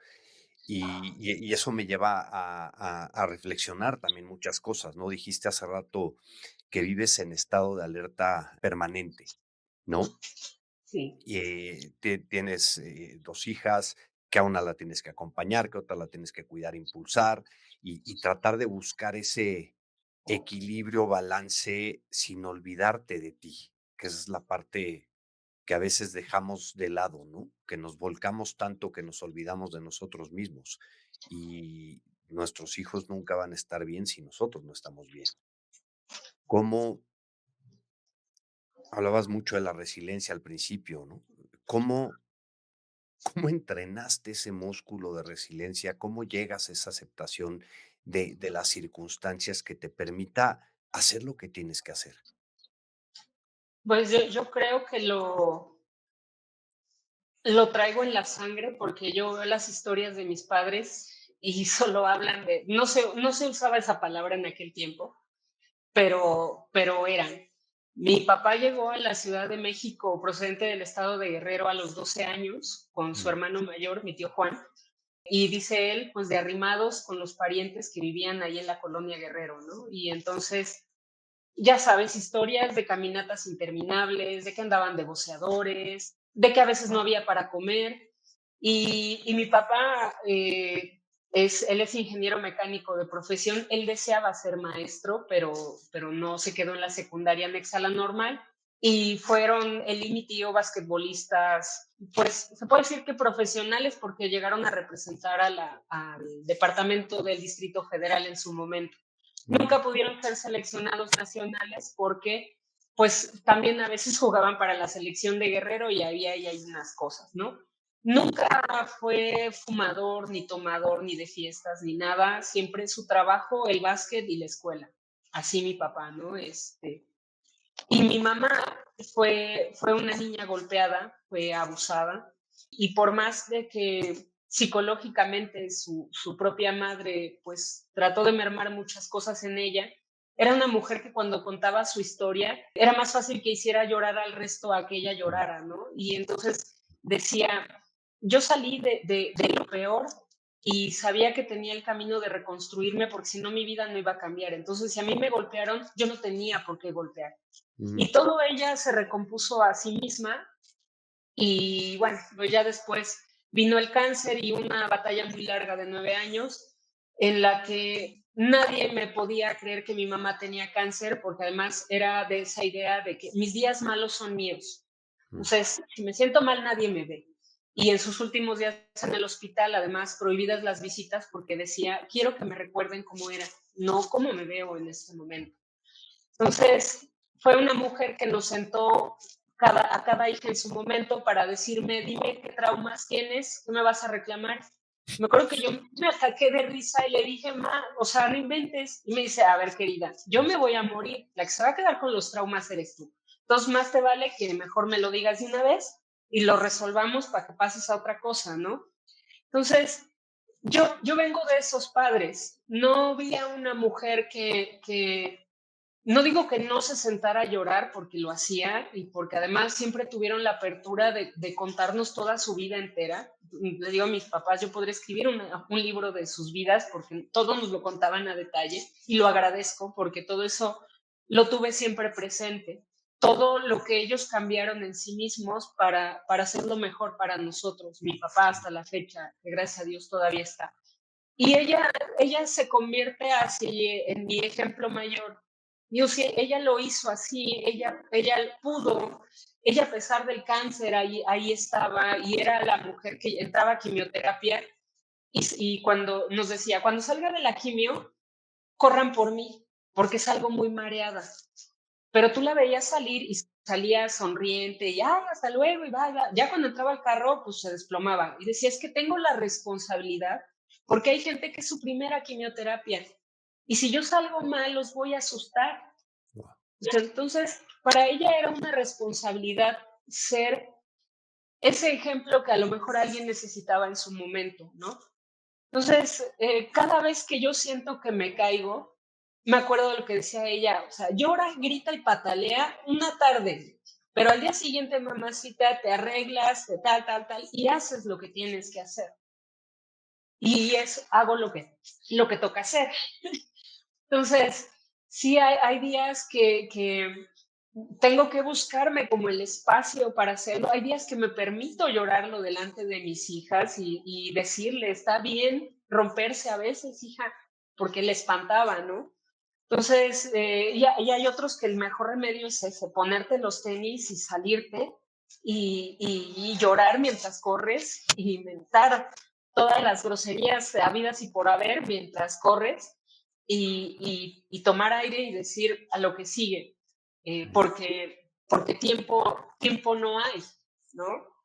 Y eso me lleva a reflexionar también muchas cosas, ¿no? Dijiste hace rato que vives en estado de alerta permanente, ¿no? Sí. Y tienes 2 hijas, que a una la tienes que acompañar, que a otra la tienes que cuidar, impulsar, y tratar de buscar ese equilibrio, balance, sin olvidarte de ti, que esa es la parte que a veces dejamos de lado, ¿no? Que nos volcamos tanto que nos olvidamos de nosotros mismos. Y nuestros hijos nunca van a estar bien si nosotros no estamos bien. ¿Cómo hablabas mucho de la resiliencia al principio, ¿no? ¿Cómo, cómo entrenaste ese músculo de resiliencia? ¿Cómo llegas a esa aceptación de las circunstancias que te permita hacer lo que tienes que hacer? Pues yo creo que lo traigo en la sangre porque yo veo las historias de mis padres y solo hablan de, no se usaba esa palabra en aquel tiempo, pero eran. Mi papá llegó a la Ciudad de México procedente del estado de Guerrero a los 12 años con su Mm, hermano mayor, mi tío Juan, y dice él, pues de arrimados con los parientes que vivían ahí en la colonia Guerrero, ¿no? Y entonces, ya sabes, historias de caminatas interminables, de que andaban de boceadores, de que a veces no había para comer. Y mi papá, él es ingeniero mecánico de profesión, él deseaba ser maestro, pero no se quedó en la secundaria anexa a la normal. Y fueron él y mi tío basquetbolistas, pues se puede decir que profesionales porque llegaron a representar al departamento del Distrito Federal en su momento. mm, Nunca pudieron ser seleccionados nacionales porque pues también a veces jugaban para la selección de Guerrero y ahí hay unas cosas, ¿no? Nunca fue fumador, ni tomador, ni de fiestas, ni nada. Siempre su trabajo, el básquet y la escuela. Así mi papá, ¿no? Y mi mamá fue una niña golpeada, fue abusada. Y por más de que psicológicamente su propia madre pues trató de mermar muchas cosas en ella, era una mujer que cuando contaba su historia era más fácil que hiciera llorar al resto a que ella mm, llorara, ¿no? Y entonces decía, yo salí de lo peor y sabía que tenía el camino de reconstruirme porque si no mi vida no iba a cambiar. Entonces, si a mí me golpearon, yo no tenía por qué golpear. mm, Y todo ella se recompuso a sí misma y bueno, pues ya después vino el cáncer y una batalla muy larga de 9 años en la que nadie me podía creer que mi mamá tenía cáncer porque además era de esa idea de que mis días malos son míos. mm, Entonces, si me siento mal, nadie me ve. Y en sus últimos días en el hospital, además, prohibidas las visitas porque decía, quiero que me recuerden cómo era, no cómo me veo en este momento. Entonces, fue una mujer que nos sentó a cada hija en su momento para decirme, dime qué traumas tienes, qué me vas a reclamar. Me acuerdo que yo me ataqué de risa y le dije, ma, o sea, no inventes. Y me dice, a ver, querida, yo me voy a morir, la que se va a quedar con los traumas eres tú. Entonces, más te vale que mejor me lo digas de una vez y lo resolvamos para que pases a otra cosa, ¿no? Entonces, yo vengo de esos padres. No vi a una mujer que no digo que no se sentara a llorar porque lo hacía y porque además siempre tuvieron la apertura de contarnos toda su vida entera. Le digo a mis papás, yo podría escribir un libro de sus vidas porque todos nos lo contaban a detalle y lo agradezco porque todo eso lo tuve siempre presente. Todo lo que ellos cambiaron en sí mismos para hacerlo mejor para nosotros. Mi papá hasta la fecha, que gracias a Dios todavía está. Y ella se convierte así en mi ejemplo mayor. Digo, sí, ella lo hizo así, ella pudo, ella a pesar del cáncer ahí estaba y era la mujer que entraba a quimioterapia y cuando nos decía, cuando salga de la quimio, corran por mí, porque salgo muy mareada. Pero tú la veías salir y salía sonriente y hasta luego y va. Ya cuando entraba al carro, pues se desplomaba. Y decía, es que tengo la responsabilidad, porque hay gente que es su primera quimioterapia. Y si yo salgo mal, los voy a asustar. Entonces, para ella era una responsabilidad ser ese ejemplo que a lo mejor alguien necesitaba en su momento, ¿no? Entonces, cada vez que yo siento que me caigo, me acuerdo de lo que decía ella, o sea, llora, grita y patalea una tarde, pero al día siguiente, mamacita, te arreglas, te tal, y haces lo que tienes que hacer. Y hago lo que toca hacer. Entonces, sí hay días que tengo que buscarme como el espacio para hacerlo. Hay días que me permito llorarlo delante de mis hijas y decirle, está bien romperse a veces, hija, porque le espantaba, ¿no? Entonces, y hay otros que el mejor remedio es ese, ponerte los tenis y salirte y llorar mientras corres y inventar todas las groserías habidas y por haber mientras corres y tomar aire y decir a lo que sigue, porque tiempo no hay, ¿no?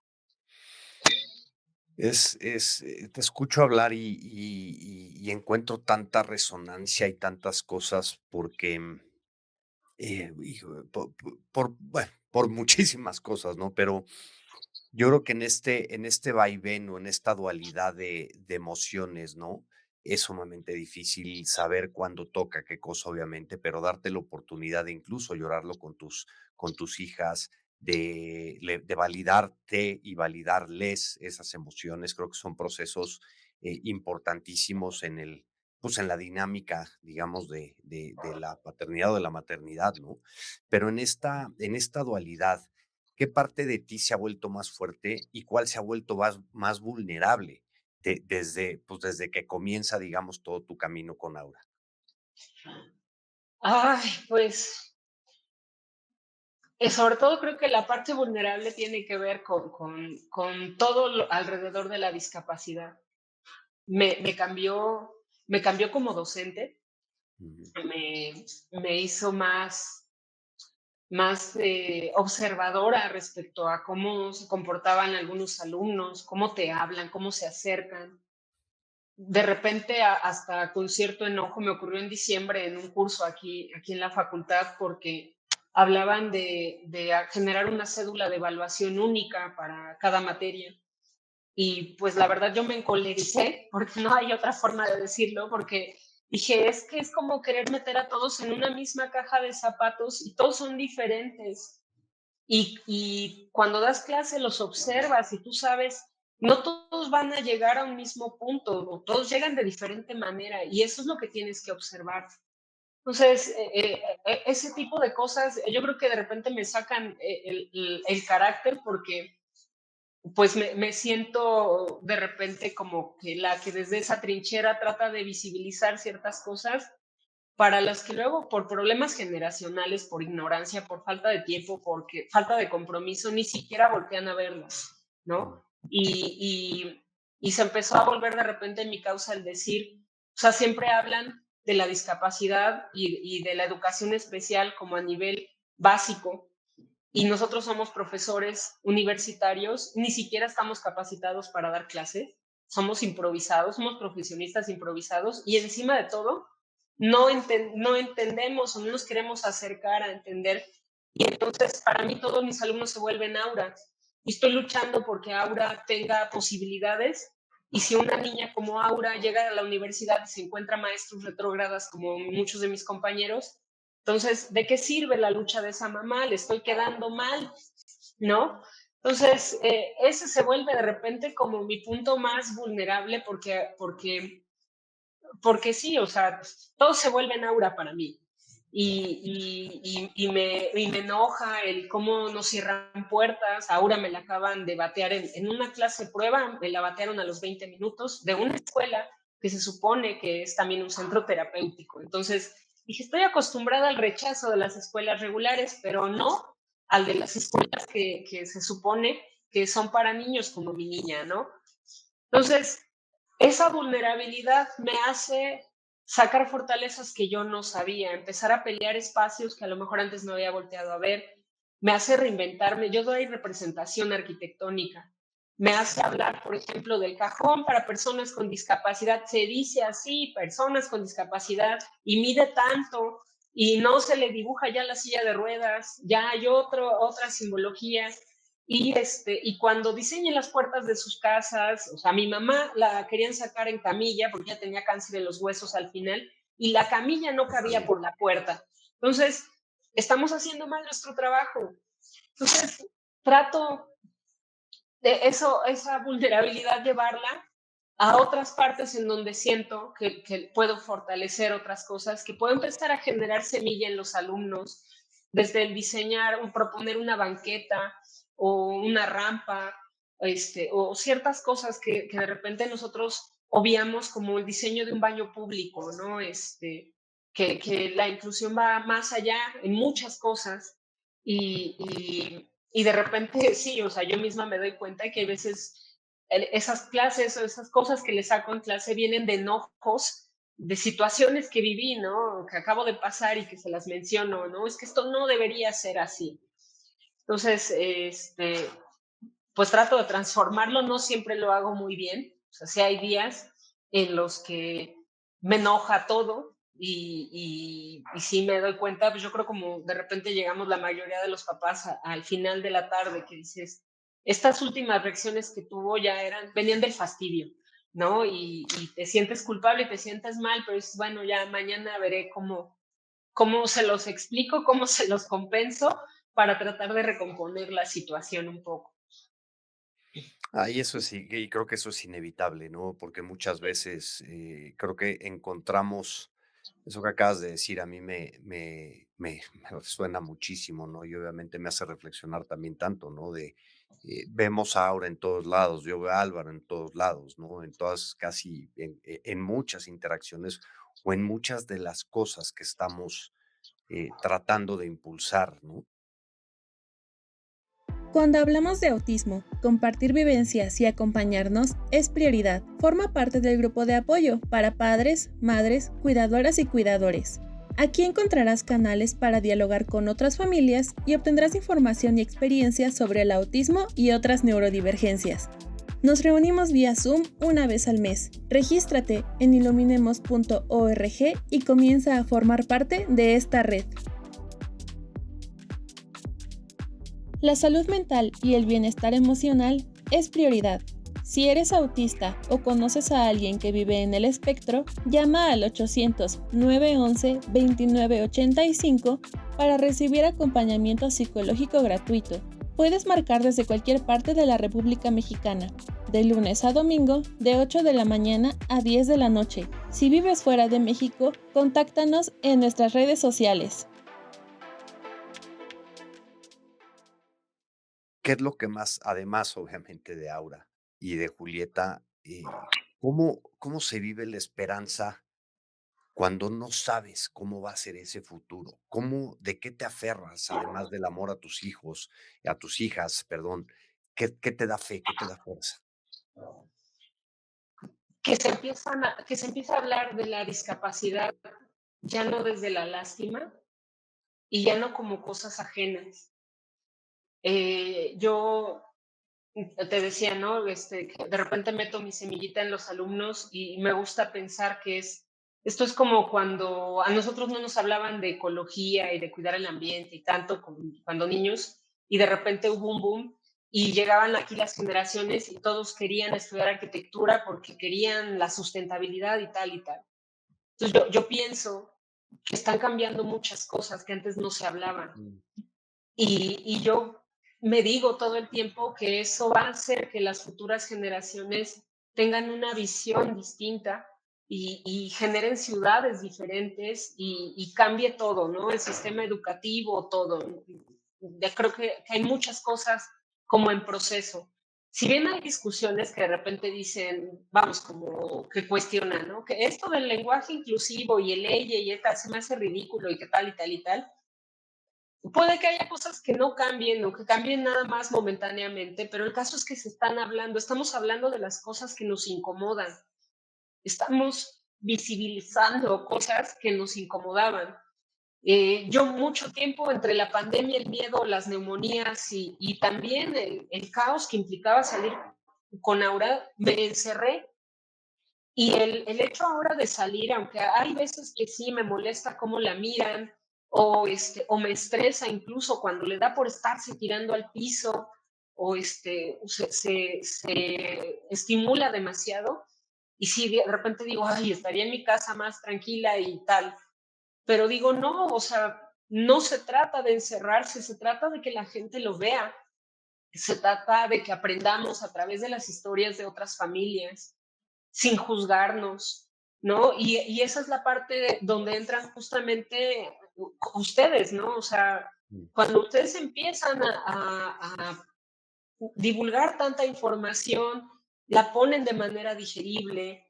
Te escucho hablar y encuentro tanta resonancia y tantas cosas porque, hijo, bueno, por muchísimas cosas, ¿no? Pero yo creo que en este vaivén o en esta dualidad de emociones, ¿no? Es sumamente difícil saber cuándo toca qué cosa, obviamente, pero darte la oportunidad de incluso llorarlo con tus hijas, de validarte y validarles esas emociones, creo que son procesos importantísimos pues en la dinámica, digamos, de la paternidad o de la maternidad, ¿no? Pero en esta dualidad, ¿qué parte de ti se ha vuelto más fuerte y cuál se ha vuelto más vulnerable desde que comienza, digamos, todo tu camino con Aura? Ay, pues sobre todo creo que la parte vulnerable tiene que ver con todo alrededor de la discapacidad. Me cambió como docente, Ujú. me hizo más observadora respecto a cómo se comportaban algunos alumnos, cómo te hablan, cómo se acercan. De repente, hasta con cierto enojo, me ocurrió en diciembre en un curso aquí en la facultad porque hablaban de generar una cédula de evaluación única para cada materia. Y pues la verdad yo me encolericé, porque no hay otra forma de decirlo, porque dije, es que es como querer meter a todos en una misma caja de zapatos y todos son diferentes. Y cuando das clase los observas y tú sabes, no todos van a llegar a un mismo punto, o todos llegan de diferente manera y eso es lo que tienes que observar. Entonces, ese tipo de cosas, yo creo que de repente me sacan el carácter porque pues me siento de repente como que la que desde esa trinchera trata de visibilizar ciertas cosas para las que luego por problemas generacionales, por ignorancia, por falta de tiempo, porque falta de compromiso, ni siquiera voltean a verlas, ¿no? Y se empezó a volver de repente mi causa el decir, o sea, siempre hablan de la discapacidad y de la educación especial como a nivel básico, y nosotros somos profesores universitarios, ni siquiera estamos capacitados para dar clases, somos improvisados, somos profesionistas improvisados y encima de todo no entendemos o no nos queremos acercar a entender. Y entonces para mí todos mis alumnos se vuelven Aura y estoy luchando porque Aura tenga posibilidades. Y si una niña como Aura llega a la universidad y se encuentra maestros retrógradas como muchos de mis compañeros, entonces, ¿de qué sirve la lucha de esa mamá? Le estoy quedando mal, ¿no? Entonces, ese se vuelve de repente como mi punto más vulnerable porque sí, o sea, todo se vuelve en Aura para mí. Y me enoja el cómo nos cierran puertas. Aura me la acaban de batear en una clase prueba, me la batearon a los 20 minutos de una escuela que se supone que es también un centro terapéutico. Entonces, Dije, estoy acostumbrada al rechazo de las escuelas regulares, pero no al de las escuelas que se supone que son para niños como mi niña, ¿no? Entonces, esa vulnerabilidad me hace sacar fortalezas que yo no sabía, empezar a pelear espacios que a lo mejor antes no había volteado a ver, me hace reinventarme. Yo doy representación arquitectónica, me hace hablar, por ejemplo, del cajón para personas con discapacidad. Se dice así, personas con discapacidad, y mide tanto, y no se le dibuja ya la silla de ruedas, ya hay otra simbología. Y cuando diseñen las puertas de sus casas, o sea, mi mamá la querían sacar en camilla porque ya tenía cáncer en los huesos al final, y la camilla no cabía por la puerta. Entonces, estamos haciendo mal nuestro trabajo. Entonces, trato de esa vulnerabilidad llevarla a otras partes en donde siento que puedo fortalecer otras cosas, que puedo empezar a generar semilla en los alumnos, desde el diseñar, proponer una banqueta o una rampa, o ciertas cosas que de repente nosotros obviamos, como el diseño de un baño público, ¿no? Que la inclusión va más allá en muchas cosas y de repente sí, o sea, yo misma me doy cuenta que hay veces esas clases o esas cosas que le saco en clase vienen de enojos, de situaciones que viví, ¿no? Que acabo de pasar y que se las menciono, ¿no? Es que esto no debería ser así. Entonces, pues trato de transformarlo, no siempre lo hago muy bien, o sea, sí hay días en los que me enoja todo y sí me doy cuenta, pues yo creo como de repente llegamos la mayoría de los papás al final de la tarde que dices, estas últimas reacciones que tuvo ya venían del fastidio, ¿no? Y te sientes culpable, te sientes mal, pero dices, bueno, ya mañana veré cómo se los explico, cómo se los compenso para tratar de recomponer la situación un poco. Y eso sí, y creo que eso es inevitable, ¿no? Porque muchas veces creo que encontramos eso que acabas de decir, a mí me suena muchísimo, ¿no? Y obviamente me hace reflexionar también tanto, ¿no? Vemos a Aura en todos lados, yo veo a Álvaro en todos lados, ¿no? En todas, casi, en muchas interacciones o en muchas de las cosas que estamos tratando de impulsar, ¿no? Cuando hablamos de autismo, compartir vivencias y acompañarnos es prioridad. Forma parte del grupo de apoyo para padres, madres, cuidadoras y cuidadores. Aquí encontrarás canales para dialogar con otras familias y obtendrás información y experiencias sobre el autismo y otras neurodivergencias. Nos reunimos vía Zoom una vez al mes. Regístrate en iluminemos.org y comienza a formar parte de esta red. La salud mental y el bienestar emocional es prioridad. Si eres autista o conoces a alguien que vive en el espectro, llama al 800-911-2985 para recibir acompañamiento psicológico gratuito. Puedes marcar desde cualquier parte de la República Mexicana, de lunes a domingo, de 8 de la mañana a 10 de la noche. Si vives fuera de México, contáctanos en nuestras redes sociales. ¿Qué es lo que más, además, obviamente, de Aura y de Julieta, cómo se vive la esperanza cuando no sabes cómo va a ser ese futuro? ¿De qué te aferras, además del amor a tus hijos, a tus hijas, perdón? ¿Qué te da fe? ¿Qué te da fuerza? Que se empieza a hablar de la discapacidad ya no desde la lástima y ya no como cosas ajenas. Yo te decía, ¿no? Que de repente meto mi semillita en los alumnos y me gusta pensar que esto es como cuando a nosotros no nos hablaban de ecología y de cuidar el ambiente y tanto cuando niños, y de repente hubo un boom y llegaban aquí las generaciones y todos querían estudiar arquitectura porque querían la sustentabilidad y tal y tal. Entonces yo pienso que están cambiando muchas cosas que antes no se hablaban. Mm. Y yo me digo todo el tiempo que eso va a hacer que las futuras generaciones tengan una visión distinta y generen ciudades diferentes y cambie todo, ¿no? El sistema educativo, todo. Ya creo que hay muchas cosas como en proceso. si bien hay discusiones que de repente dicen, vamos, como que cuestionan, ¿no? Que esto del lenguaje inclusivo y el ella y tal se me hace ridículo y que tal y tal y tal. Puede que haya cosas que no cambien o que cambien nada más momentáneamente, pero el caso es que se están hablando, estamos hablando de las cosas que nos incomodan, estamos visibilizando cosas que nos incomodaban. Yo mucho tiempo entre la pandemia, el miedo, las neumonías y también el caos que implicaba salir con Aura, me encerré y el hecho ahora de salir, aunque hay veces que sí me molesta cómo la miran o me estresa incluso cuando le da por estarse tirando al piso o se estimula demasiado y sí, de repente digo, ay, estaría en mi casa más tranquila y tal, pero digo, no, o sea, no se trata de encerrarse, se trata de que la gente lo vea, se trata de que aprendamos a través de las historias de otras familias, sin juzgarnos, ¿no? Y esa es la parte donde entran justamente ustedes, ¿no? O sea, cuando ustedes empiezan a divulgar tanta información, la ponen de manera digerible,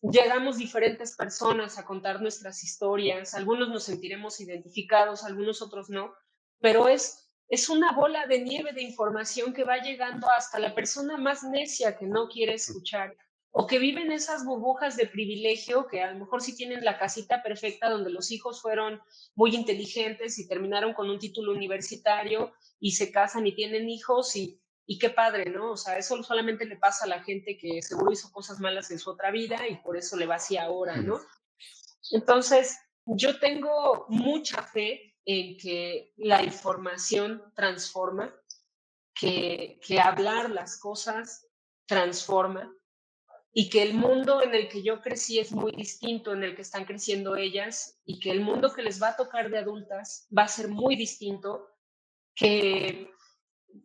llegamos diferentes personas a contar nuestras historias, algunos nos sentiremos identificados, algunos otros no, pero es una bola de nieve de información que va llegando hasta la persona más necia que no quiere escuchar o que vive en esas burbujas de privilegio que a lo mejor sí tienen la casita perfecta donde los hijos fueron muy inteligentes y terminaron con un título universitario y se casan y tienen hijos y qué padre, ¿no? O sea, eso solamente le pasa a la gente que seguro hizo cosas malas en su otra vida y por eso le va así ahora, ¿no? Entonces, yo tengo mucha fe en que la información transforma, que hablar las cosas transforma y que el mundo en el que yo crecí es muy distinto en el que están creciendo ellas y que el mundo que les va a tocar de adultas va a ser muy distinto, que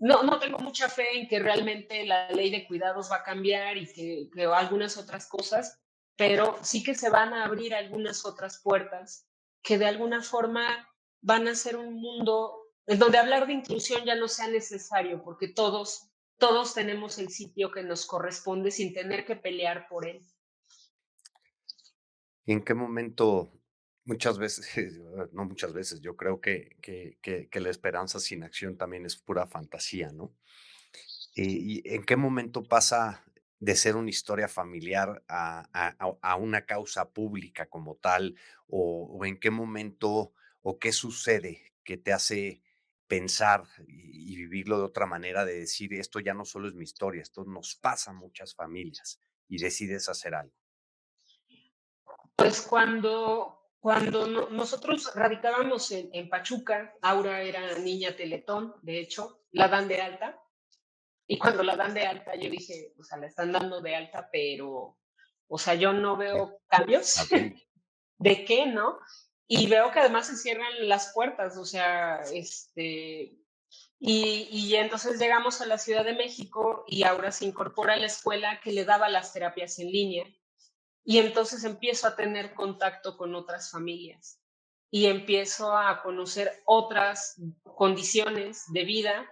no tengo mucha fe en que realmente la ley de cuidados va a cambiar y que algunas otras cosas, pero sí que se van a abrir algunas otras puertas que de alguna forma van a ser un mundo en donde hablar de inclusión ya no sea necesario, porque todos tenemos el sitio que nos corresponde sin tener que pelear por él. ¿Y en qué momento, muchas veces, no muchas veces, yo creo que la esperanza sin acción también es pura fantasía, ¿no? ¿Y en qué momento pasa de ser una historia familiar a una causa pública como tal? O en qué momento o qué sucede que te hace pensar y vivirlo de otra manera, de decir, esto ya no solo es mi historia, esto nos pasa a muchas familias y decides hacer algo? Pues cuando nosotros radicábamos en Pachuca, Aura era niña Teletón, de hecho, la dan de alta. Y cuando la dan de alta, yo dije, o sea, la están dando de alta, pero, o sea, yo no Eh, veo cambios. ok. ¿De qué, no? Y veo que además se cierran las puertas, o sea, y entonces llegamos a la Ciudad de México y Aura se incorpora a la escuela que le daba las terapias en línea. Y entonces empiezo a tener contacto con otras familias y empiezo a conocer otras condiciones de vida,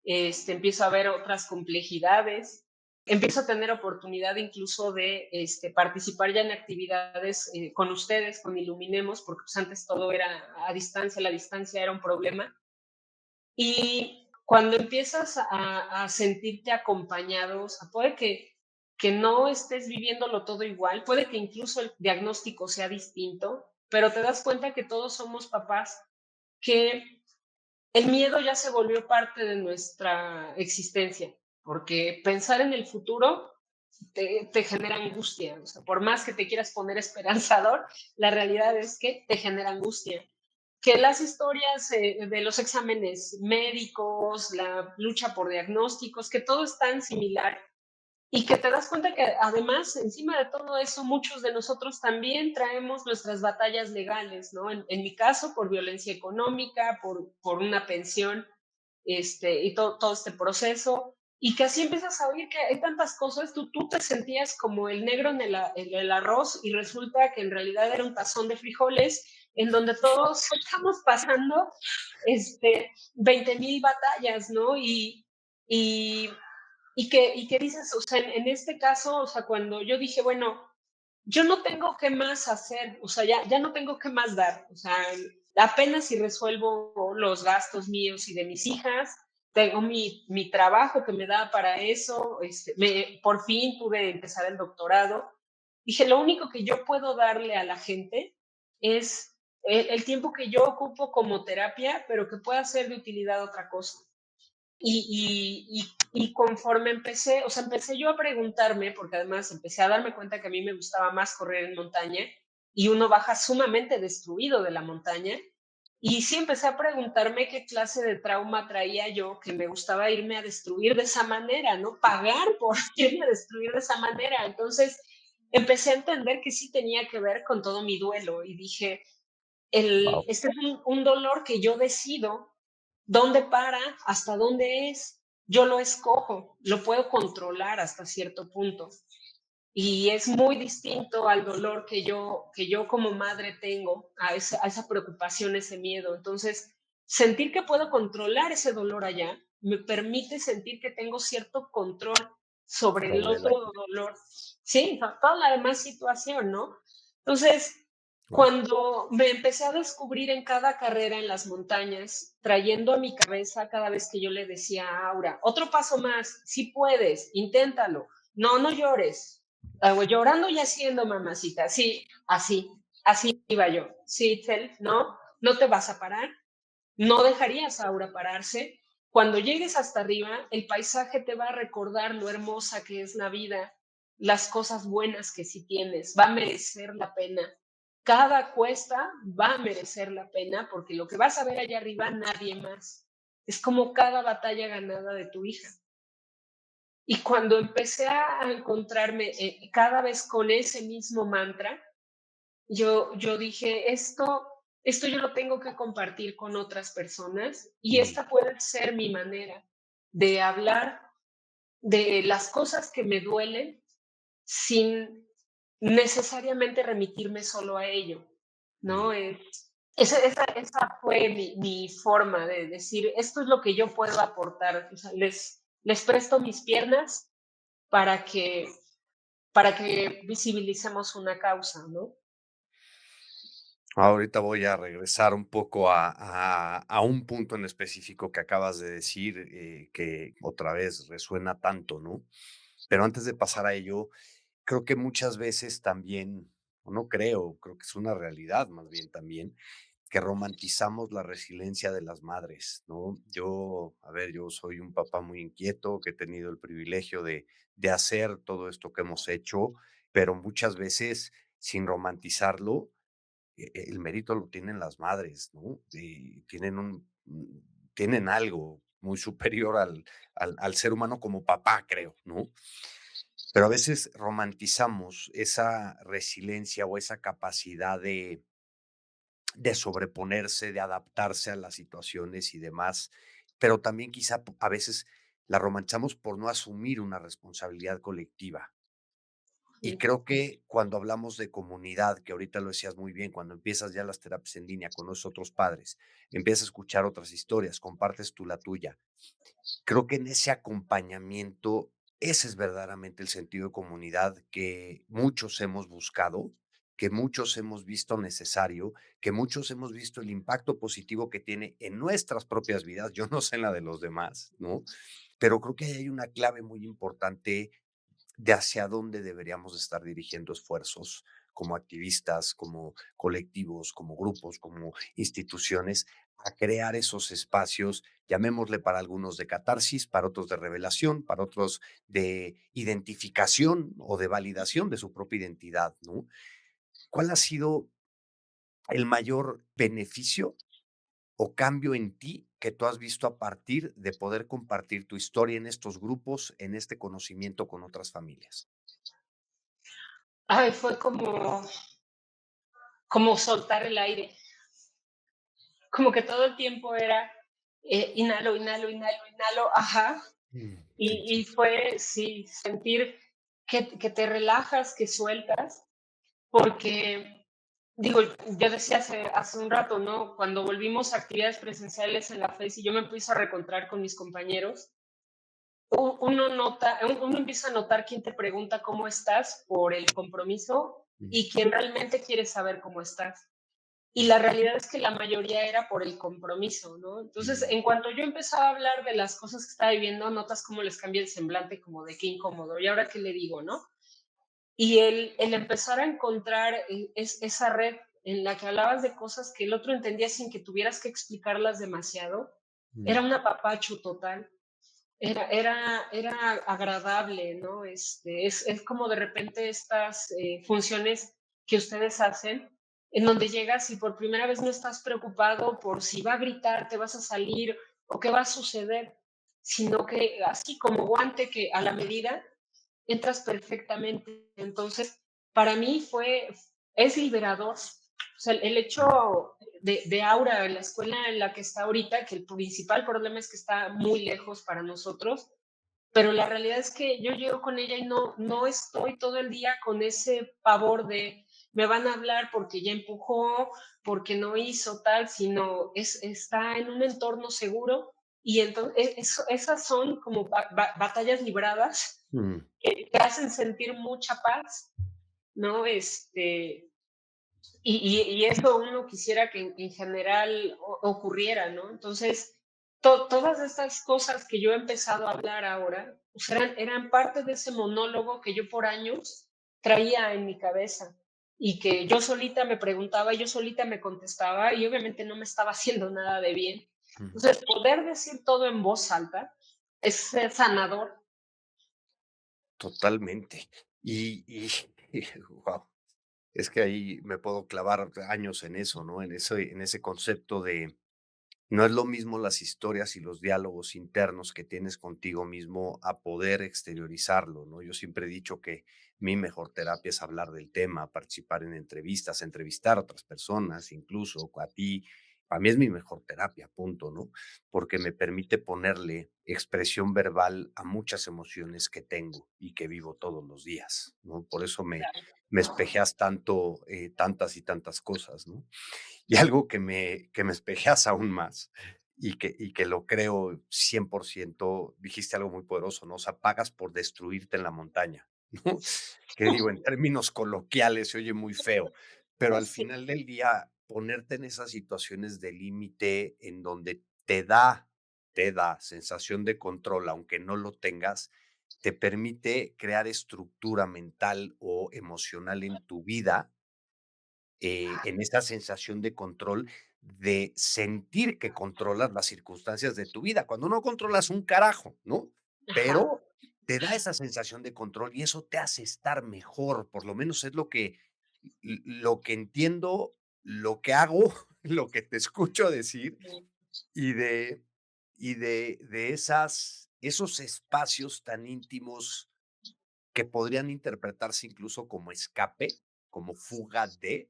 empiezo a ver otras complejidades, empiezo a tener oportunidad incluso de participar ya en actividades con ustedes, con Iluminemos, porque pues antes todo era a distancia, la distancia era un problema. Y cuando empiezas a sentirte acompañado, o sea, puede que no estés viviéndolo todo igual, puede que incluso el diagnóstico sea distinto, pero te das cuenta que todos somos papás, que el miedo ya se volvió parte de nuestra existencia, porque pensar en el futuro te genera angustia. O sea, por más que te quieras poner esperanzador, la realidad es que te genera angustia. Que las historias de los exámenes médicos, la lucha por diagnósticos, que todo es tan similar y que te das cuenta que además, encima de todo eso, muchos de nosotros también traemos nuestras batallas legales, ¿no? En mi caso, por violencia económica, por una pensión, y todo este proceso, y que así empiezas a oír que hay tantas cosas, tú te sentías como el negro en el arroz y resulta que en realidad era un tazón de frijoles en donde todos estamos pasando 20,000 batallas, ¿no? Y y que dices, o sea, en este caso, o sea, cuando yo dije, bueno, yo no tengo qué más hacer, o sea, ya no tengo qué más dar, o sea, apenas si resuelvo los gastos míos y de mis hijas, tengo mi trabajo que me da para eso, por fin pude empezar el doctorado. Dije, lo único que yo puedo darle a la gente es el tiempo que yo ocupo como terapia, pero que pueda ser de utilidad a otra cosa. Y conforme empecé, o sea, empecé yo a preguntarme, porque además empecé a darme cuenta que a mí me gustaba más correr en montaña y uno baja sumamente destruido de la montaña. Y sí empecé a preguntarme qué clase de trauma traía yo, que me gustaba irme a destruir de esa manera, ¿no? Pagar por irme a destruir de esa manera. Entonces empecé a entender que sí tenía que ver con todo mi duelo y dije, Wow. este es un dolor que yo decido dónde para, hasta dónde es. Yo lo escojo, lo puedo controlar hasta cierto punto. Y es muy distinto al dolor que yo como madre tengo, a esa preocupación, ese miedo. Entonces, sentir que puedo controlar ese dolor allá me permite sentir que tengo cierto control sobre el Sobre la... otro dolor. Sí, toda la demás situación, ¿no? Entonces, Wow. cuando me empecé a descubrir en cada carrera en las montañas, trayendo a mi cabeza cada vez que yo le decía a Aura, otro paso más, si puedes, inténtalo, no llores, llorando y haciendo, mamacita, sí, así iba yo, sí, Itzel, no te vas a parar, no dejarías a Aura pararse. Cuando llegues hasta arriba, el paisaje te va a recordar lo hermosa que es la vida, las cosas buenas que sí tienes, va a merecer la pena. Cada cuesta va a merecer la pena porque lo que vas a ver allá arriba, nadie más. Es como cada batalla ganada de tu hija. Y cuando empecé a encontrarme cada vez con ese mismo mantra, yo dije, esto yo lo tengo que compartir con otras personas y Mm. esta puede ser mi manera de hablar de las cosas que me duelen sin necesariamente remitirme solo a ello, Mm. ¿no? Esa fue mi forma de decir, esto es lo que yo puedo aportar, o sea, les presto mis piernas para que, para que visibilicemos una causa, ¿no? Ahorita voy a regresar un poco a un punto en específico que acabas de decir, que otra vez resuena tanto, ¿no? Pero antes de pasar a ello, creo que muchas veces también, o no creo, creo que es una realidad más bien también, que romantizamos la resiliencia de las madres, ¿no? Yo, a ver, yo soy un papá muy inquieto, que he tenido el privilegio de hacer todo esto que hemos hecho, pero muchas veces, sin romantizarlo, el mérito lo tienen las madres, ¿no? Tienen algo muy superior al ser humano como papá, creo, ¿no? Pero a veces romantizamos esa resiliencia o esa capacidad de sobreponerse, de adaptarse a las situaciones y demás, pero también quizá a veces la romantizamos por no asumir una responsabilidad colectiva. Y Sí. creo que cuando hablamos de comunidad, que ahorita lo decías muy bien, cuando empiezas ya las terapias en línea, conoces otros padres, empiezas a escuchar otras historias, compartes tú la tuya. Creo que en ese acompañamiento, ese es verdaderamente el sentido de comunidad que muchos hemos buscado, que muchos hemos visto necesario, que muchos hemos visto el impacto positivo que tiene en nuestras propias vidas. Yo no sé en la de los demás, ¿no? Pero creo que ahí hay una clave muy importante de hacia dónde deberíamos estar dirigiendo esfuerzos como activistas, como colectivos, como grupos, como instituciones, a crear esos espacios, llamémosle para algunos de catarsis, para otros de revelación, para otros de identificación o de validación de su propia identidad, ¿no? ¿Cuál ha sido el mayor beneficio o cambio en ti que tú has visto a partir de poder compartir tu historia en estos grupos, en este conocimiento con otras familias? Ay, fue como soltar el aire, como que todo el tiempo era inhalo, inhalo, inhalo, inhalo, ajá, Mm. Sí, y fue, sí, sentir que te relajas, que sueltas, porque, digo, yo decía hace un rato, ¿no? Cuando volvimos a actividades presenciales en la FES y yo me empiezo a reencontrar con mis compañeros, uno empieza a notar quién te pregunta cómo estás por el compromiso Mm, y quién realmente quiere saber cómo estás. Y la realidad es que la mayoría era por el compromiso, ¿no? Entonces, mm, en cuanto yo empezaba a hablar de las cosas que estaba viviendo, notas cómo les cambia el semblante, como de qué incómodo. ¿Y ahora qué le digo, no? Y el empezar a encontrar esa red en la que hablabas de cosas que el otro entendía sin que tuvieras que explicarlas demasiado, era mm. un apapacho total. Era agradable, ¿no? Es como de repente estas funciones que ustedes hacen, en donde llegas y por primera vez no estás preocupado por si va a gritar, te vas a salir o qué va a suceder, sino que así como guante que a la medida entras perfectamente. Entonces, para mí es liberador. O sea, el hecho de Aura, en la escuela en la que está ahorita, que el principal problema es que está muy lejos para nosotros, pero la realidad es que yo llego con ella y no estoy todo el día con ese pavor de me van a hablar porque ya empujó, porque no hizo tal, sino está en un entorno seguro y entonces esas son como batallas libradas Mm. que te hacen sentir mucha paz, ¿no? Y eso uno quisiera que en general ocurriera, ¿no? Entonces, todas estas cosas que yo he empezado a hablar ahora, pues eran parte de ese monólogo que yo por años traía en mi cabeza y que yo solita me preguntaba, yo solita me contestaba y obviamente no me estaba haciendo nada de bien. Mm. Entonces, poder decir todo en voz alta es sanador. Totalmente. Y guau, es que ahí me puedo clavar años en eso, ¿no? En ese concepto de no es lo mismo las historias y los diálogos internos que tienes contigo mismo a poder exteriorizarlo, ¿no? Yo siempre he dicho que mi mejor terapia es hablar del tema, participar en entrevistas, entrevistar a otras personas, incluso a ti. A mí es mi mejor terapia, punto, ¿no? Porque me permite ponerle expresión verbal a muchas emociones que tengo y que vivo todos los días, ¿no? Por eso me espejeas tanto, tantas y tantas cosas, ¿no? Y algo que me espejeas aún más y que lo creo 100%, dijiste algo muy poderoso, ¿no? O sea, pagas por destruirte en la montaña, ¿no? Que digo, en términos coloquiales se oye muy feo, pero al Sí. final del día, ponerte en esas situaciones de límite en donde te da sensación de control, aunque no lo tengas, te permite crear estructura mental o emocional en tu vida en esa sensación de control, de sentir que controlas las circunstancias de tu vida, cuando no controlas un carajo, ¿no? Ajá. Pero te da esa sensación de control y eso te hace estar mejor, por lo menos es lo que entiendo, lo que hago, lo que te escucho decir y de esos espacios tan íntimos que podrían interpretarse incluso como escape, como fuga de,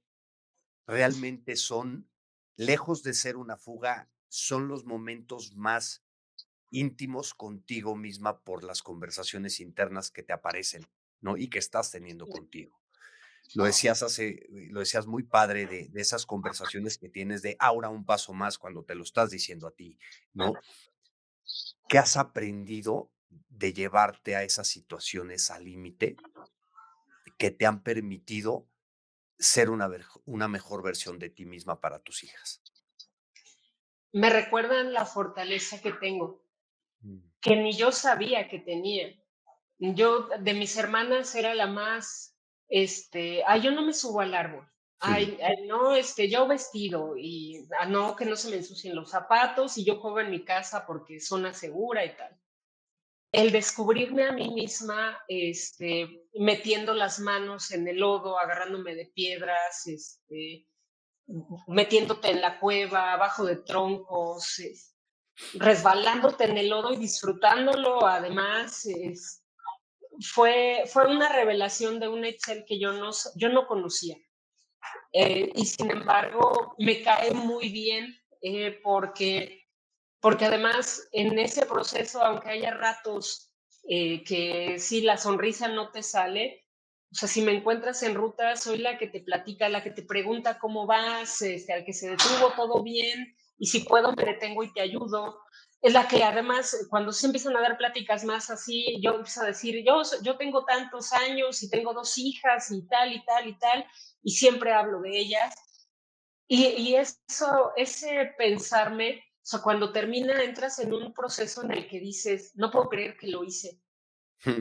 realmente son, lejos de ser una fuga, son los momentos más íntimos contigo misma por las conversaciones internas que te aparecen, ¿no? Y que estás teniendo contigo. Lo decías muy padre de esas conversaciones que tienes de ahora un paso más cuando te lo estás diciendo a ti, ¿no? ¿Qué has aprendido de llevarte a esas situaciones al límite que te han permitido ser una mejor versión de ti misma para tus hijas? Me recuerdan la fortaleza que tengo, Mm. que ni yo sabía que tenía. Yo de mis hermanas era la más, ay, yo no me subo al árbol. Ay, no, yo vestido y no, que no se me ensucien los zapatos y yo juego en mi casa porque es zona segura y tal. El descubrirme a mí misma, metiendo las manos en el lodo, agarrándome de piedras, metiéndote en la cueva, abajo de troncos, resbalándote en el lodo y disfrutándolo, además, fue una revelación de un Excel que yo no conocía. Y sin embargo, me cae muy bien porque además en ese proceso, aunque haya ratos que sí, la sonrisa no te sale, o sea, si me encuentras en ruta, soy la que te platica, la que te pregunta cómo vas, al que se detuvo todo bien, y si puedo me detengo y te ayudo. es la que además, cuando se empiezan a dar pláticas más así, yo empiezo a decir, yo tengo tantos años y tengo 2 hijas y tal y tal y tal, y siempre hablo de ellas. Y eso, ese pensarme, o sea, cuando termina, entras en un proceso en el que dices, no puedo creer que lo hice.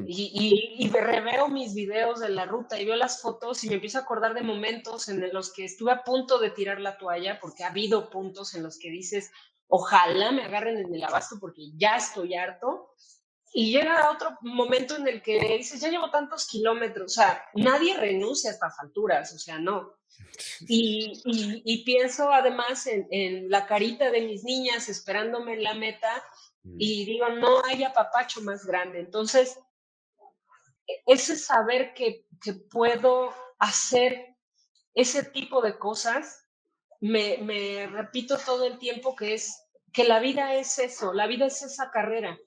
Y reveo mis videos de la ruta y veo las fotos y me empiezo a acordar de momentos en los que estuve a punto de tirar la toalla, porque ha habido puntos en los que dices, ojalá me agarren en el abasto porque ya estoy harto. Y llega otro momento en el que dices, ya llevo tantos kilómetros, o sea, nadie renuncia a estas alturas, o sea, no. Y pienso además en la carita de mis niñas esperándome en la meta y digo, no hay apapacho más grande. Entonces, ese saber que puedo hacer ese tipo de cosas, me repito todo el tiempo que la vida es eso, la vida es esa carrera.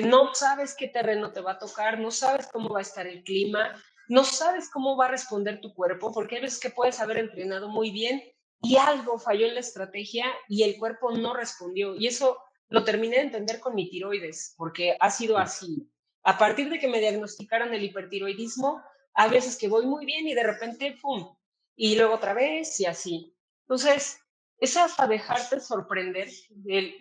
No sabes qué terreno te va a tocar, no sabes cómo va a estar el clima, no sabes cómo va a responder tu cuerpo, porque hay veces que puedes haber entrenado muy bien y algo falló en la estrategia y el cuerpo no respondió. Y eso lo terminé de entender con mi tiroides, porque ha sido así. A partir de que me diagnosticaron el hipertiroidismo, hay veces que voy muy bien y de repente, ¡pum! Y luego otra vez y así. Entonces, es hasta dejarte sorprender.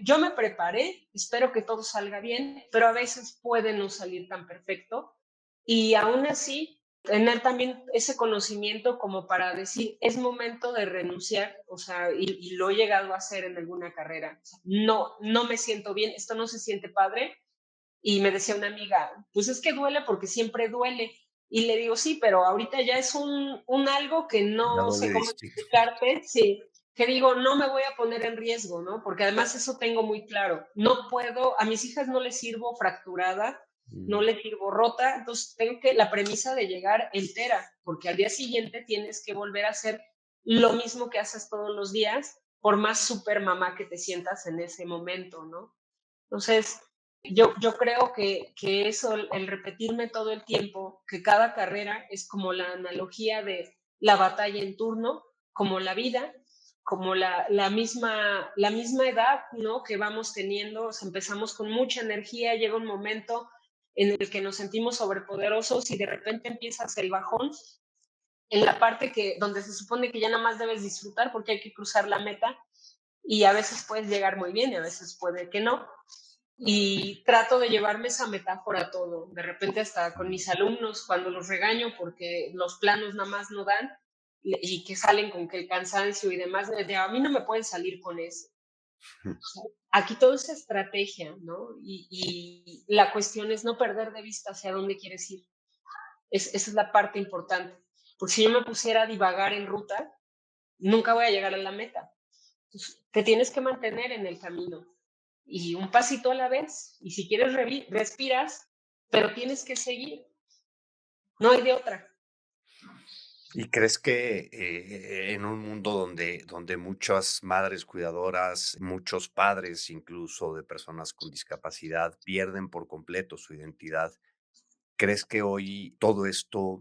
Yo me preparé, espero que todo salga bien, pero a veces puede no salir tan perfecto. Y aún así, tener también ese conocimiento como para decir, es momento de renunciar, o sea, y lo he llegado a hacer en alguna carrera. O sea, no me siento bien, esto no se siente padre. Y me decía una amiga, pues es que duele porque siempre duele. Y le digo, sí, pero ahorita ya es un algo que Ya no sé duele cómo distinto. explicarte, sí, que digo, no me voy a poner en riesgo, ¿no? Porque además eso tengo muy claro. No puedo, a mis hijas no les sirvo fracturada, no les sirvo rota, entonces tengo que, la premisa de llegar entera, porque al día siguiente tienes que volver a hacer lo mismo que haces todos los días, por más super mamá que te sientas en ese momento, ¿no? Entonces, yo creo que eso, el repetirme todo el tiempo, que cada carrera es como la analogía de la batalla en turno, como la vida, como la misma edad, ¿no? Que vamos teniendo, o sea, empezamos con mucha energía, llega un momento en el que nos sentimos sobrepoderosos y de repente empiezas el bajón en la parte donde se supone que ya nada más debes disfrutar porque hay que cruzar la meta y a veces puedes llegar muy bien y a veces puede que no. Y trato de llevarme esa metáfora a todo. De repente hasta con mis alumnos, cuando los regaño porque los planos nada más no dan y que salen con que el cansancio y demás, a mí no me pueden salir con eso. Aquí todo es estrategia, ¿no? Y la cuestión es no perder de vista hacia dónde quieres ir. Esa es la parte importante. Porque si yo me pusiera a divagar en ruta, nunca voy a llegar a la meta. Entonces, te tienes que mantener en el camino y un pasito a la vez. Y si quieres, respiras, pero tienes que seguir. No hay de otra. ¿Y crees que en un mundo donde muchas madres cuidadoras, muchos padres incluso de personas con discapacidad pierden por completo su identidad, crees que hoy todo esto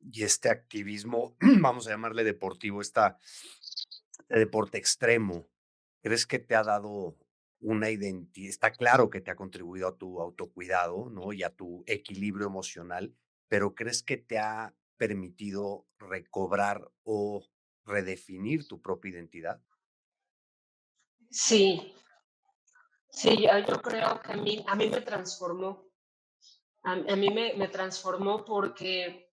y este activismo, vamos a llamarle deportivo, deporte extremo, crees que te ha dado una identidad? Está claro que te ha contribuido a tu autocuidado, ¿no? Y a tu equilibrio emocional, pero ¿crees que te ha permitido recobrar o redefinir tu propia identidad? Sí, sí, yo creo que a mí me transformó. A mí me transformó porque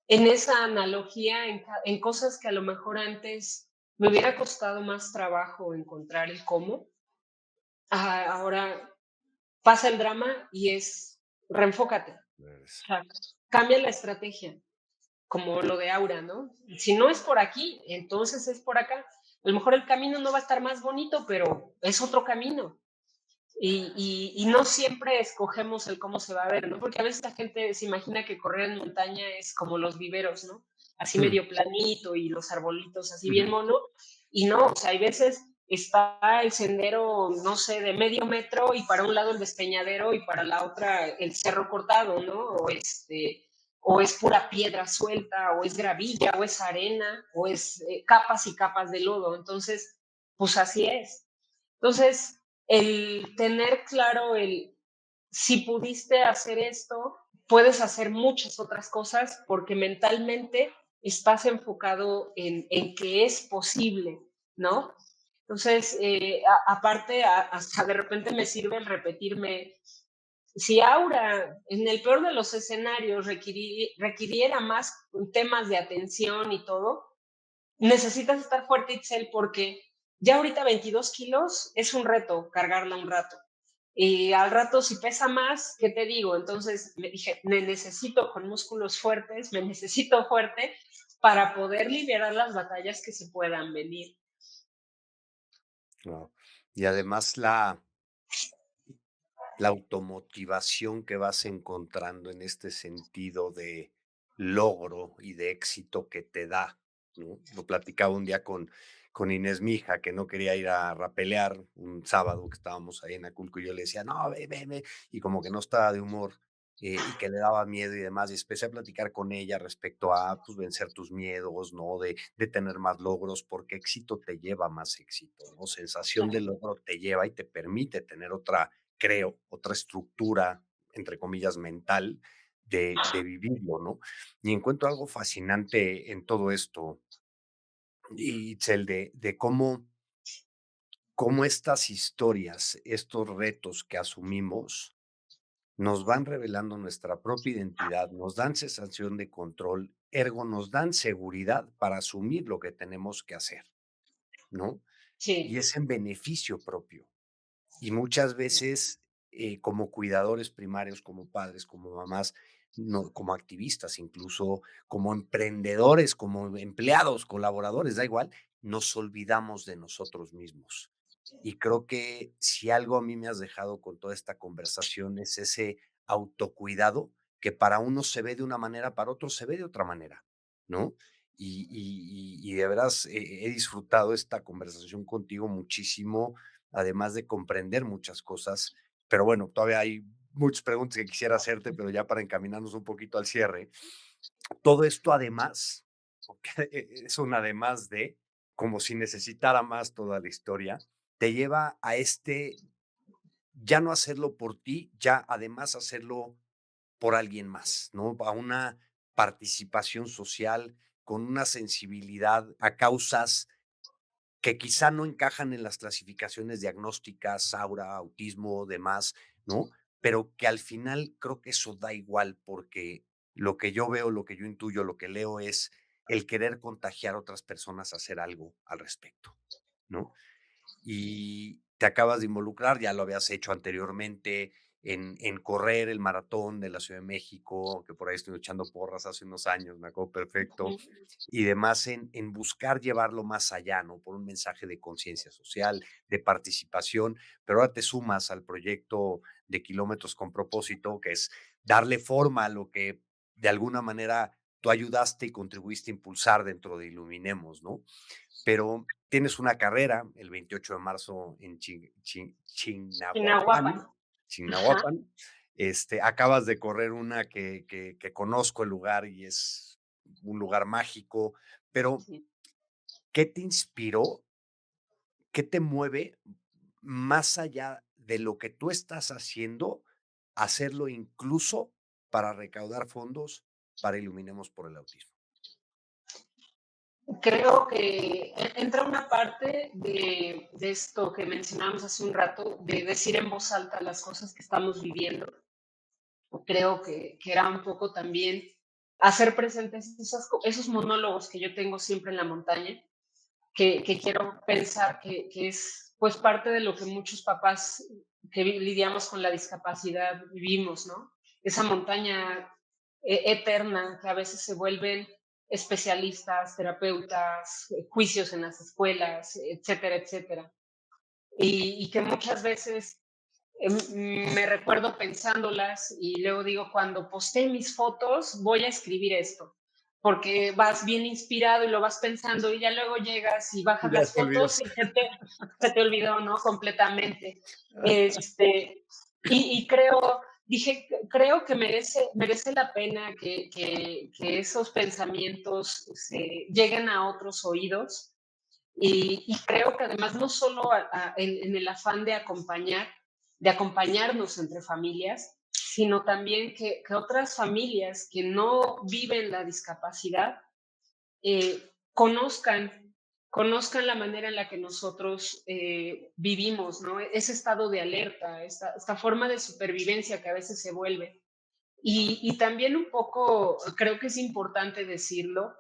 en esa analogía, en cosas que a lo mejor antes me hubiera costado más trabajo encontrar el cómo, ahora pasa el drama y es reenfócate, o Pues, sea, cambia la estrategia, como lo de Aura, ¿no? Si no es por aquí, entonces es por acá. A lo mejor el camino no va a estar más bonito, pero es otro camino. Y no siempre escogemos el cómo se va a ver, ¿no? Porque a veces la gente se imagina que correr en montaña es como los viveros, ¿no? Así mm, medio planito y los arbolitos así bien ujú, mono. Y no, o sea, hay veces está el sendero, no sé, de medio metro y para un lado el despeñadero y para la otra el cerro cortado, ¿no? O es pura piedra suelta, o es gravilla, o es arena, o es capas y capas de lodo. Entonces, pues así es. Entonces, el tener claro si pudiste hacer esto, puedes hacer muchas otras cosas porque mentalmente estás enfocado en que es posible, ¿no? Entonces, aparte, hasta de repente me sirve el repetirme, si Aura, en el peor de los escenarios, requiriera más temas de atención y todo, necesitas estar fuerte, Itzel, porque ya ahorita 22 kilos es un reto cargarla un rato. Y al rato, si pesa más, ¿qué te digo? Entonces me dije, me necesito con músculos fuertes, me necesito fuerte para poder liberar las batallas que se puedan venir. Wow. Y además la automotivación que vas encontrando en este sentido de logro y de éxito que te da, ¿no? Lo platicaba un día con Inés, mi hija, que no quería ir a rapelear un sábado que estábamos ahí en Aculco y yo le decía, no, ve, ve, ve, y como que no estaba de humor y que le daba miedo y demás, y empecé a platicar con ella respecto a pues, vencer tus miedos, ¿no? De tener más logros, porque éxito te lleva a más éxito, ¿no? Sensación de logro te lleva y te permite tener creo, otra estructura, entre comillas, mental de vivirlo, ¿no? Y encuentro algo fascinante en todo esto, Itzel, de cómo estas historias, estos retos que asumimos, nos van revelando nuestra propia identidad, nos dan sensación de control, ergo nos dan seguridad para asumir lo que tenemos que hacer, ¿no? Y Sí, es en beneficio propio. Y muchas veces, como cuidadores primarios, como padres, como mamás, no, como activistas, incluso como emprendedores, como empleados, colaboradores, da igual, nos olvidamos de nosotros mismos. Y creo que si algo a mí me has dejado con toda esta conversación es ese autocuidado que para uno se ve de una manera, para otros se ve de otra manera, ¿no? Y de veras he disfrutado esta conversación contigo muchísimo, además de comprender muchas cosas. Pero bueno, todavía hay muchas preguntas que quisiera hacerte, pero ya para encaminarnos un poquito al cierre. Todo esto además, porque es un además de, como si necesitara más toda la historia, te lleva a ya no hacerlo por ti, ya además hacerlo por alguien más, ¿no? A una participación social con una sensibilidad a causas que quizá no encajan en las clasificaciones diagnósticas, aura, autismo, demás, ¿no? Pero que al final creo que eso da igual porque lo que yo veo, lo que yo intuyo, lo que leo es el querer contagiar a otras personas a hacer algo al respecto, ¿no? Y te acabas de involucrar, ya lo habías hecho anteriormente, en correr el maratón de la Ciudad de México, que por ahí estoy echando porras hace unos años, me acuerdo perfecto, y demás en buscar llevarlo más allá, ¿no? Por un mensaje de conciencia social, de participación, pero ahora te sumas al proyecto de Kilómetros con Propósito, que es darle forma a lo que de alguna manera tú ayudaste y contribuiste a impulsar dentro de Iluminemos, ¿no? Pero tienes una carrera el 28 de marzo en Chinahuapan. Ajá. Chignahuapan. Acabas de correr una que conozco el lugar y es un lugar mágico, pero Sí. ¿qué te inspiró? ¿Qué te mueve más allá de lo que tú estás haciendo, hacerlo incluso para recaudar fondos para Iluminemos por el Autismo? Creo que entra una parte de esto que mencionamos hace un rato, de decir en voz alta las cosas que estamos viviendo. Creo que era un poco también hacer presentes esos monólogos que yo tengo siempre en la montaña, que quiero pensar que es pues parte de lo que muchos papás que lidiamos con la discapacidad vivimos, ¿no? Esa montaña eterna que a veces se vuelven especialistas, terapeutas, juicios en las escuelas, etcétera, etcétera. Y que muchas veces me recuerdo pensándolas y luego digo, cuando postee mis fotos, voy a escribir esto, porque vas bien inspirado y lo vas pensando y ya luego llegas y bajas Ya las se olvidó. fotos y se te olvidó, ¿no? Completamente. Y creo, dije, creo que merece la pena que esos pensamientos lleguen a otros oídos Y creo que además no solo en el afán de acompañarnos entre familias, sino también que otras familias que no viven la discapacidad conozcan, conozcan la manera en la que nosotros vivimos, ¿no? Ese estado de alerta, esta forma de supervivencia que a veces se vuelve. Y también un poco, creo que es importante decirlo,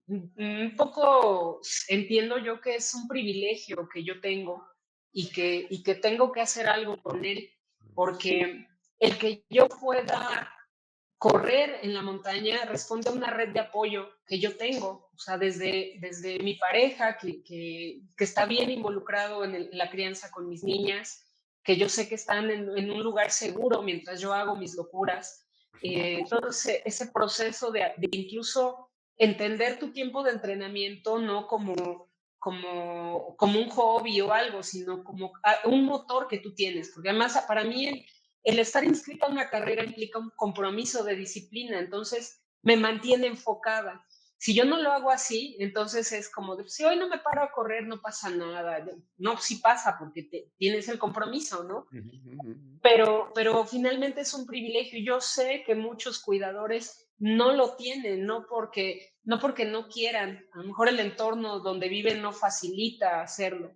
un poco entiendo yo que es un privilegio que yo tengo y que tengo que hacer algo con él, porque el que yo pueda correr en la montaña responde a una red de apoyo que yo tengo, o sea, desde mi pareja, que está bien involucrado en la crianza con mis niñas, que yo sé que están en un lugar seguro mientras yo hago mis locuras. Todo ese proceso de incluso entender tu tiempo de entrenamiento no como un hobby o algo, sino como un motor que tú tienes, porque además para mí el estar inscrita a una carrera implica un compromiso de disciplina, entonces me mantiene enfocada. Si yo no lo hago así, entonces es como, si hoy no me paro a correr, no pasa nada. No, sí pasa porque tienes el compromiso, ¿no? Pero finalmente es un privilegio. Yo sé que muchos cuidadores no lo tienen, no porque no quieran. A lo mejor el entorno donde viven no facilita hacerlo,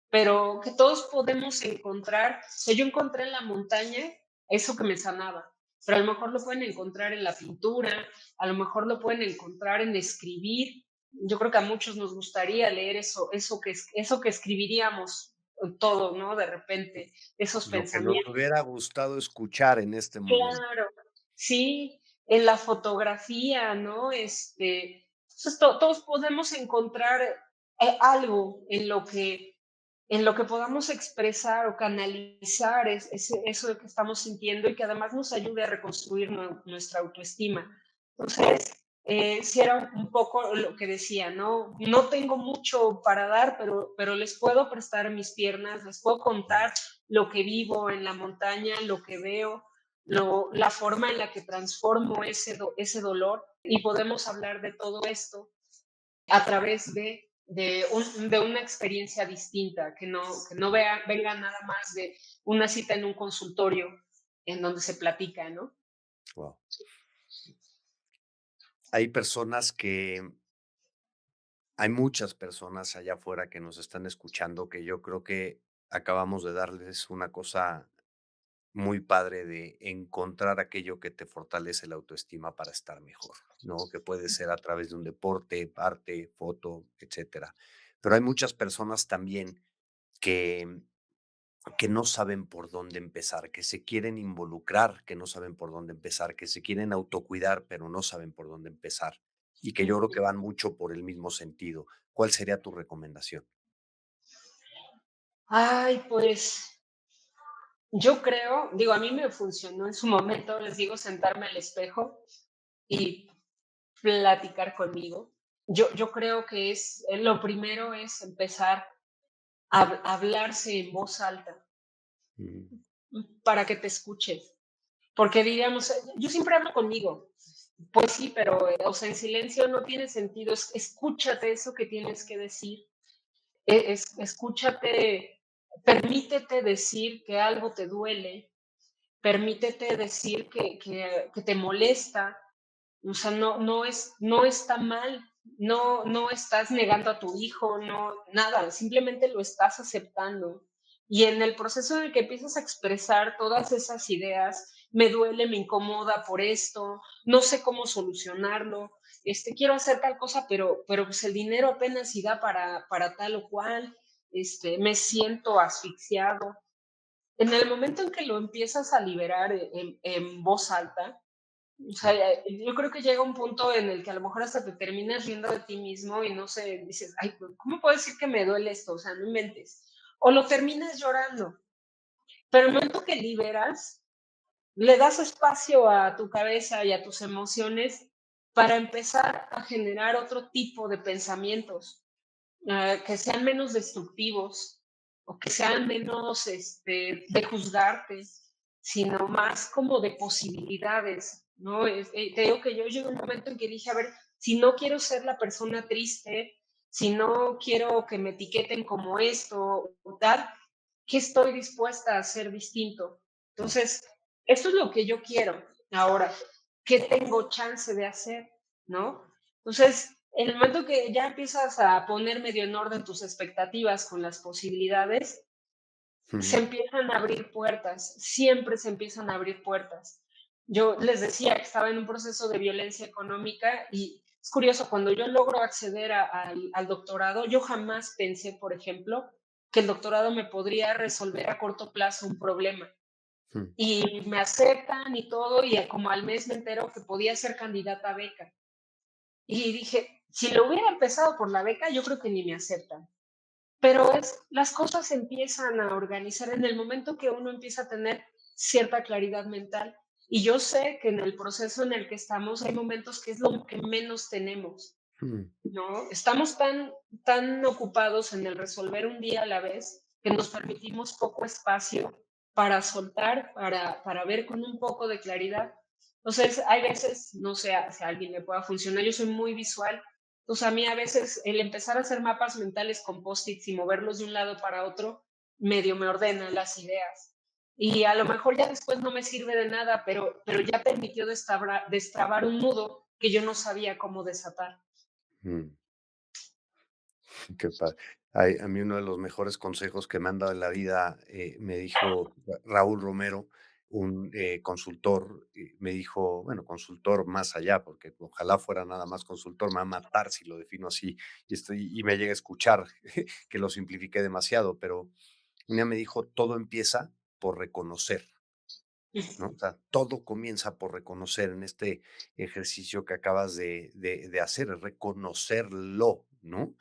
pero que todos podemos encontrar, o sea, yo encontré en la montaña eso que me sanaba, pero a lo mejor lo pueden encontrar en la pintura, a lo mejor lo pueden encontrar en escribir. Yo creo que a muchos nos gustaría leer eso que escribiríamos todo, ¿no? De repente, esos Lo que nos pensamientos. hubiera gustado escuchar en este momento. Claro, sí, en la fotografía, ¿no? Entonces, todos podemos encontrar algo en lo que podamos expresar o canalizar eso de que estamos sintiendo y que además nos ayude a reconstruir nuestra autoestima. Entonces, sí era un poco lo que decía, ¿no? No tengo mucho para dar, pero les puedo prestar mis piernas, les puedo contar lo que vivo en la montaña, lo que veo, la forma en la que transformo ese dolor y podemos hablar de todo esto a través de una experiencia distinta, que no venga nada más de una cita en un consultorio en donde se platica, ¿no? Wow. Hay personas que, hay muchas personas allá afuera que nos están escuchando que yo creo que acabamos de darles una cosa muy padre de encontrar aquello que te fortalece la autoestima para estar mejor, ¿no? Que puede ser a través de un deporte, arte, foto, etcétera. Pero hay muchas personas también que que no saben por dónde empezar, que se quieren involucrar, que no saben por dónde empezar, que se quieren autocuidar, pero no saben por dónde empezar, y que yo creo que van mucho por el mismo sentido. ¿Cuál sería tu recomendación? Ay, pues yo creo, digo, a mí me funcionó en su momento, les digo, sentarme al espejo y platicar conmigo. Yo creo que lo primero es empezar a hablarse en voz alta Mm, para que te escuches. Porque diríamos, yo siempre hablo conmigo. Pues sí, pero, o sea, en silencio no tiene sentido. Escúchate eso que tienes que decir. Escúchate, permítete decir que algo te duele, permítete decir que te molesta. O sea, no está mal, no estás negando a tu hijo, no, nada, simplemente lo estás aceptando. Y en el proceso en el que empiezas a expresar todas esas ideas, me duele, me incomoda por esto, no sé cómo solucionarlo, quiero hacer tal cosa, pero pues el dinero apenas si da para tal o cual, me siento asfixiado. En el momento en que lo empiezas a liberar en voz alta, o sea, yo creo que llega un punto en el que a lo mejor hasta te terminas riendo de ti mismo y no sé, dices, ay, ¿cómo puedo decir que me duele esto? O sea, no inventes. O lo terminas llorando. Pero el momento que liberas, le das espacio a tu cabeza y a tus emociones para empezar a generar otro tipo de pensamientos, que sean menos destructivos o que sean menos de juzgarte, sino más como de posibilidades, ¿no? Te digo que yo llegué a un momento en que dije, a ver, si no quiero ser la persona triste, si no quiero que me etiqueten como esto o tal, ¿qué estoy dispuesta a hacer distinto? Entonces, esto es lo que yo quiero ahora. ¿Qué tengo chance de hacer? ¿No? Entonces, en el momento que ya empiezas a poner medio en orden tus expectativas con las posibilidades, se Ujú, empiezan a abrir puertas, siempre se empiezan a abrir puertas. Yo les decía que estaba en un proceso de violencia económica y es curioso, cuando yo logro acceder al doctorado, yo jamás pensé, por ejemplo, que el doctorado me podría resolver a corto plazo un problema. ujú, Y me aceptan y todo, y como al mes me entero que podía ser candidata a beca. Y dije, si lo hubiera empezado por la beca, yo creo que ni me aceptan. Pero las cosas se empiezan a organizar en el momento que uno empieza a tener cierta claridad mental. Y yo sé que en el proceso en el que estamos hay momentos que es lo que menos tenemos, ujú, ¿no? Estamos tan ocupados en el resolver un día a la vez que nos permitimos poco espacio para soltar, para ver con un poco de claridad. Entonces, hay veces, no sé si a alguien le pueda funcionar, yo soy muy visual, entonces a mí a veces el empezar a hacer mapas mentales con post-its y moverlos de un lado para otro, medio me ordena las ideas. Y a lo mejor ya después no me sirve de nada, pero ya permitió destrabar un nudo que yo no sabía cómo desatar. ujú. Qué padre. Ay, a mí uno de los mejores consejos que me han dado en la vida, me dijo Raúl Romero, un consultor, me dijo, bueno, consultor más allá, porque ojalá fuera nada más consultor, me va a matar si lo defino así y me llega a escuchar que lo simplifiqué demasiado, pero un día me dijo, todo empieza por reconocer. ¿No? O sea, todo comienza por reconocer en este ejercicio que acabas de hacer, es reconocerlo, ¿no?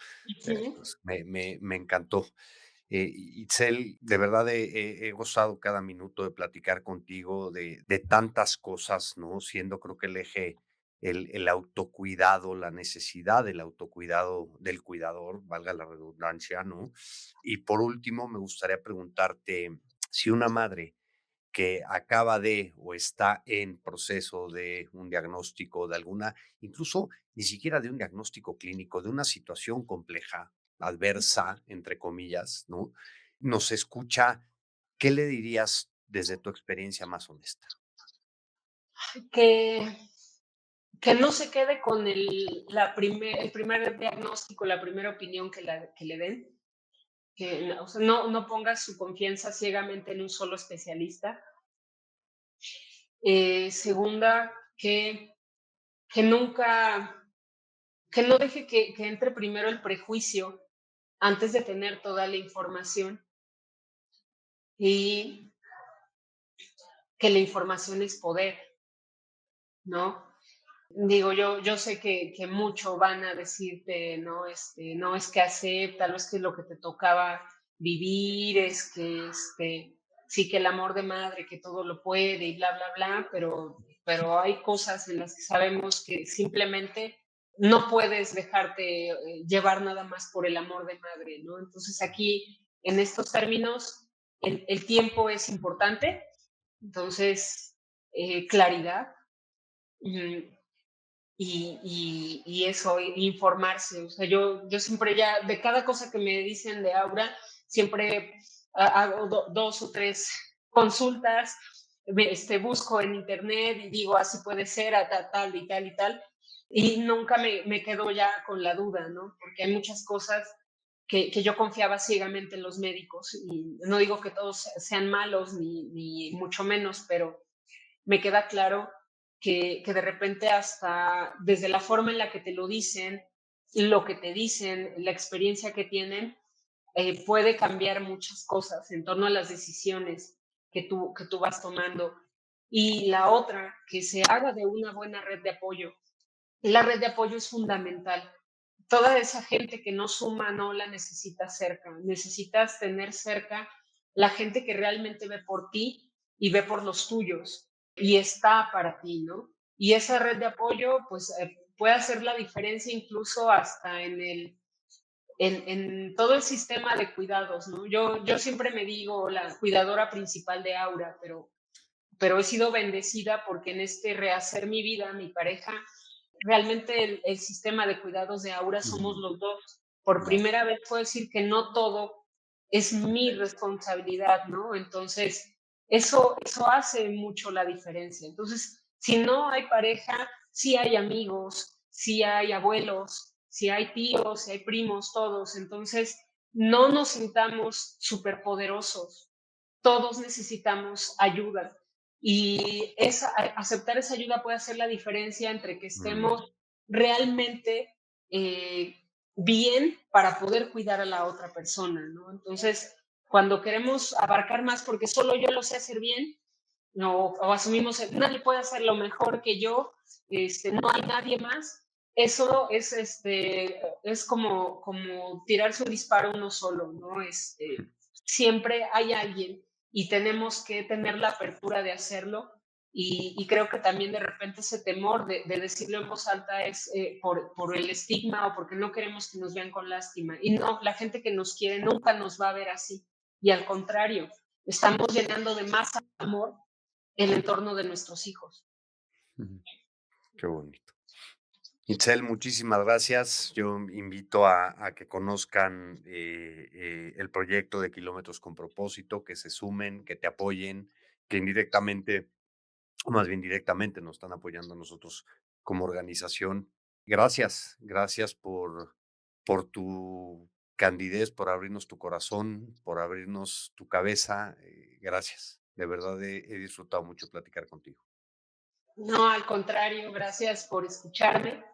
Ujú. Pues me encantó. Itzel, de verdad he gozado cada minuto de platicar contigo de tantas cosas, ¿no? Siendo creo que el eje, el autocuidado, la necesidad del autocuidado del cuidador, valga la redundancia, ¿no? Y por último, me gustaría preguntarte si una madre que acaba de o está en proceso de un diagnóstico de alguna, incluso ni siquiera de un diagnóstico clínico, de una situación compleja, adversa, entre comillas, ¿no? Nos escucha, ¿qué le dirías desde tu experiencia más honesta? Que, que no se quede con el primer diagnóstico, la primera opinión que le den, que o sea, no ponga su confianza ciegamente en un solo especialista. Segunda, que nunca, que no deje que entre primero el prejuicio antes de tener toda la información y que la información es poder, ¿no? Digo, yo sé que mucho van a decirte, no, no es que acepta, no es que es lo que te tocaba vivir, es que sí que el amor de madre, que todo lo puede y bla, bla, bla, pero hay cosas en las que sabemos que simplemente no puedes dejarte llevar nada más por el amor de madre, ¿no? Entonces aquí, en estos términos, el tiempo es importante, entonces, claridad. mm, y eso, informarse. O sea, yo siempre ya, de cada cosa que me dicen de Aura, siempre hago dos o tres consultas, busco en internet y digo, así puede ser, a tal y tal y tal, y nunca me quedo ya con la duda, ¿no? Porque hay muchas cosas que yo confiaba ciegamente en los médicos, y no digo que todos sean malos, ni mucho menos, pero me queda claro que de repente hasta desde la forma en la que te lo dicen, lo que te dicen, la experiencia que tienen, puede cambiar muchas cosas en torno a las decisiones que tú vas tomando. Y la otra, que se haga de una buena red de apoyo. La red de apoyo es fundamental. Toda esa gente que no suma, no la necesitas cerca. Necesitas tener cerca la gente que realmente ve por ti y ve por los tuyos y está para ti, ¿no? Y esa red de apoyo, pues, puede hacer la diferencia incluso hasta en todo el sistema de cuidados, ¿no? Yo siempre me digo la cuidadora principal de Aura, pero he sido bendecida porque en este rehacer mi vida, mi pareja, realmente el sistema de cuidados de Aura somos Ujú, los dos. por Wow. primera vez puedo decir que no todo es mi responsabilidad, ¿no? Entonces, eso hace mucho la diferencia. Entonces, si no hay pareja, sí hay amigos, sí hay abuelos, sí hay tíos, sí hay primos, todos. Entonces, no nos sintamos superpoderosos. Todos necesitamos ayuda. Y aceptar esa ayuda puede hacer la diferencia entre que Mm, estemos realmente eh, bien para poder cuidar a la otra persona, ¿no? Entonces, cuando queremos abarcar más porque solo yo lo sé hacer bien, no, o asumimos que nadie puede hacerlo mejor que yo, no hay nadie más, eso es como tirarse un disparo uno solo, ¿no? Siempre hay alguien y tenemos que tener la apertura de hacerlo. Y creo que también de repente ese temor de decirlo en voz alta es por el estigma o porque no queremos que nos vean con lástima. Y no, la gente que nos quiere nunca nos va a ver así. Y al contrario, estamos llenando de más amor el entorno de nuestros hijos. ujú. Qué bonito. Itzel, muchísimas gracias. Yo invito a que conozcan el proyecto de Kilómetros con Propósito, que se sumen, que te apoyen, que indirectamente, o más bien directamente, nos están apoyando a nosotros como organización. Gracias, gracias por tu candidez, por abrirnos tu corazón, por abrirnos tu cabeza. Gracias. De verdad he disfrutado mucho platicar contigo. No, al contrario, gracias por escucharme.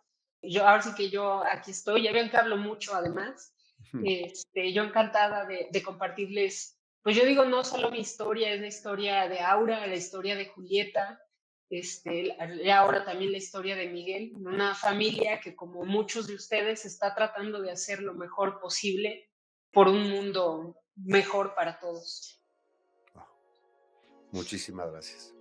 Ahora sí que yo aquí estoy, ya ven que hablo mucho además. Yo encantada de compartirles, pues yo digo, no solo mi historia, es la historia de Aura, la historia de Julieta, y ahora también la historia de Miguel, una familia que como muchos de ustedes está tratando de hacer lo mejor posible por un mundo mejor para todos. Muchísimas gracias.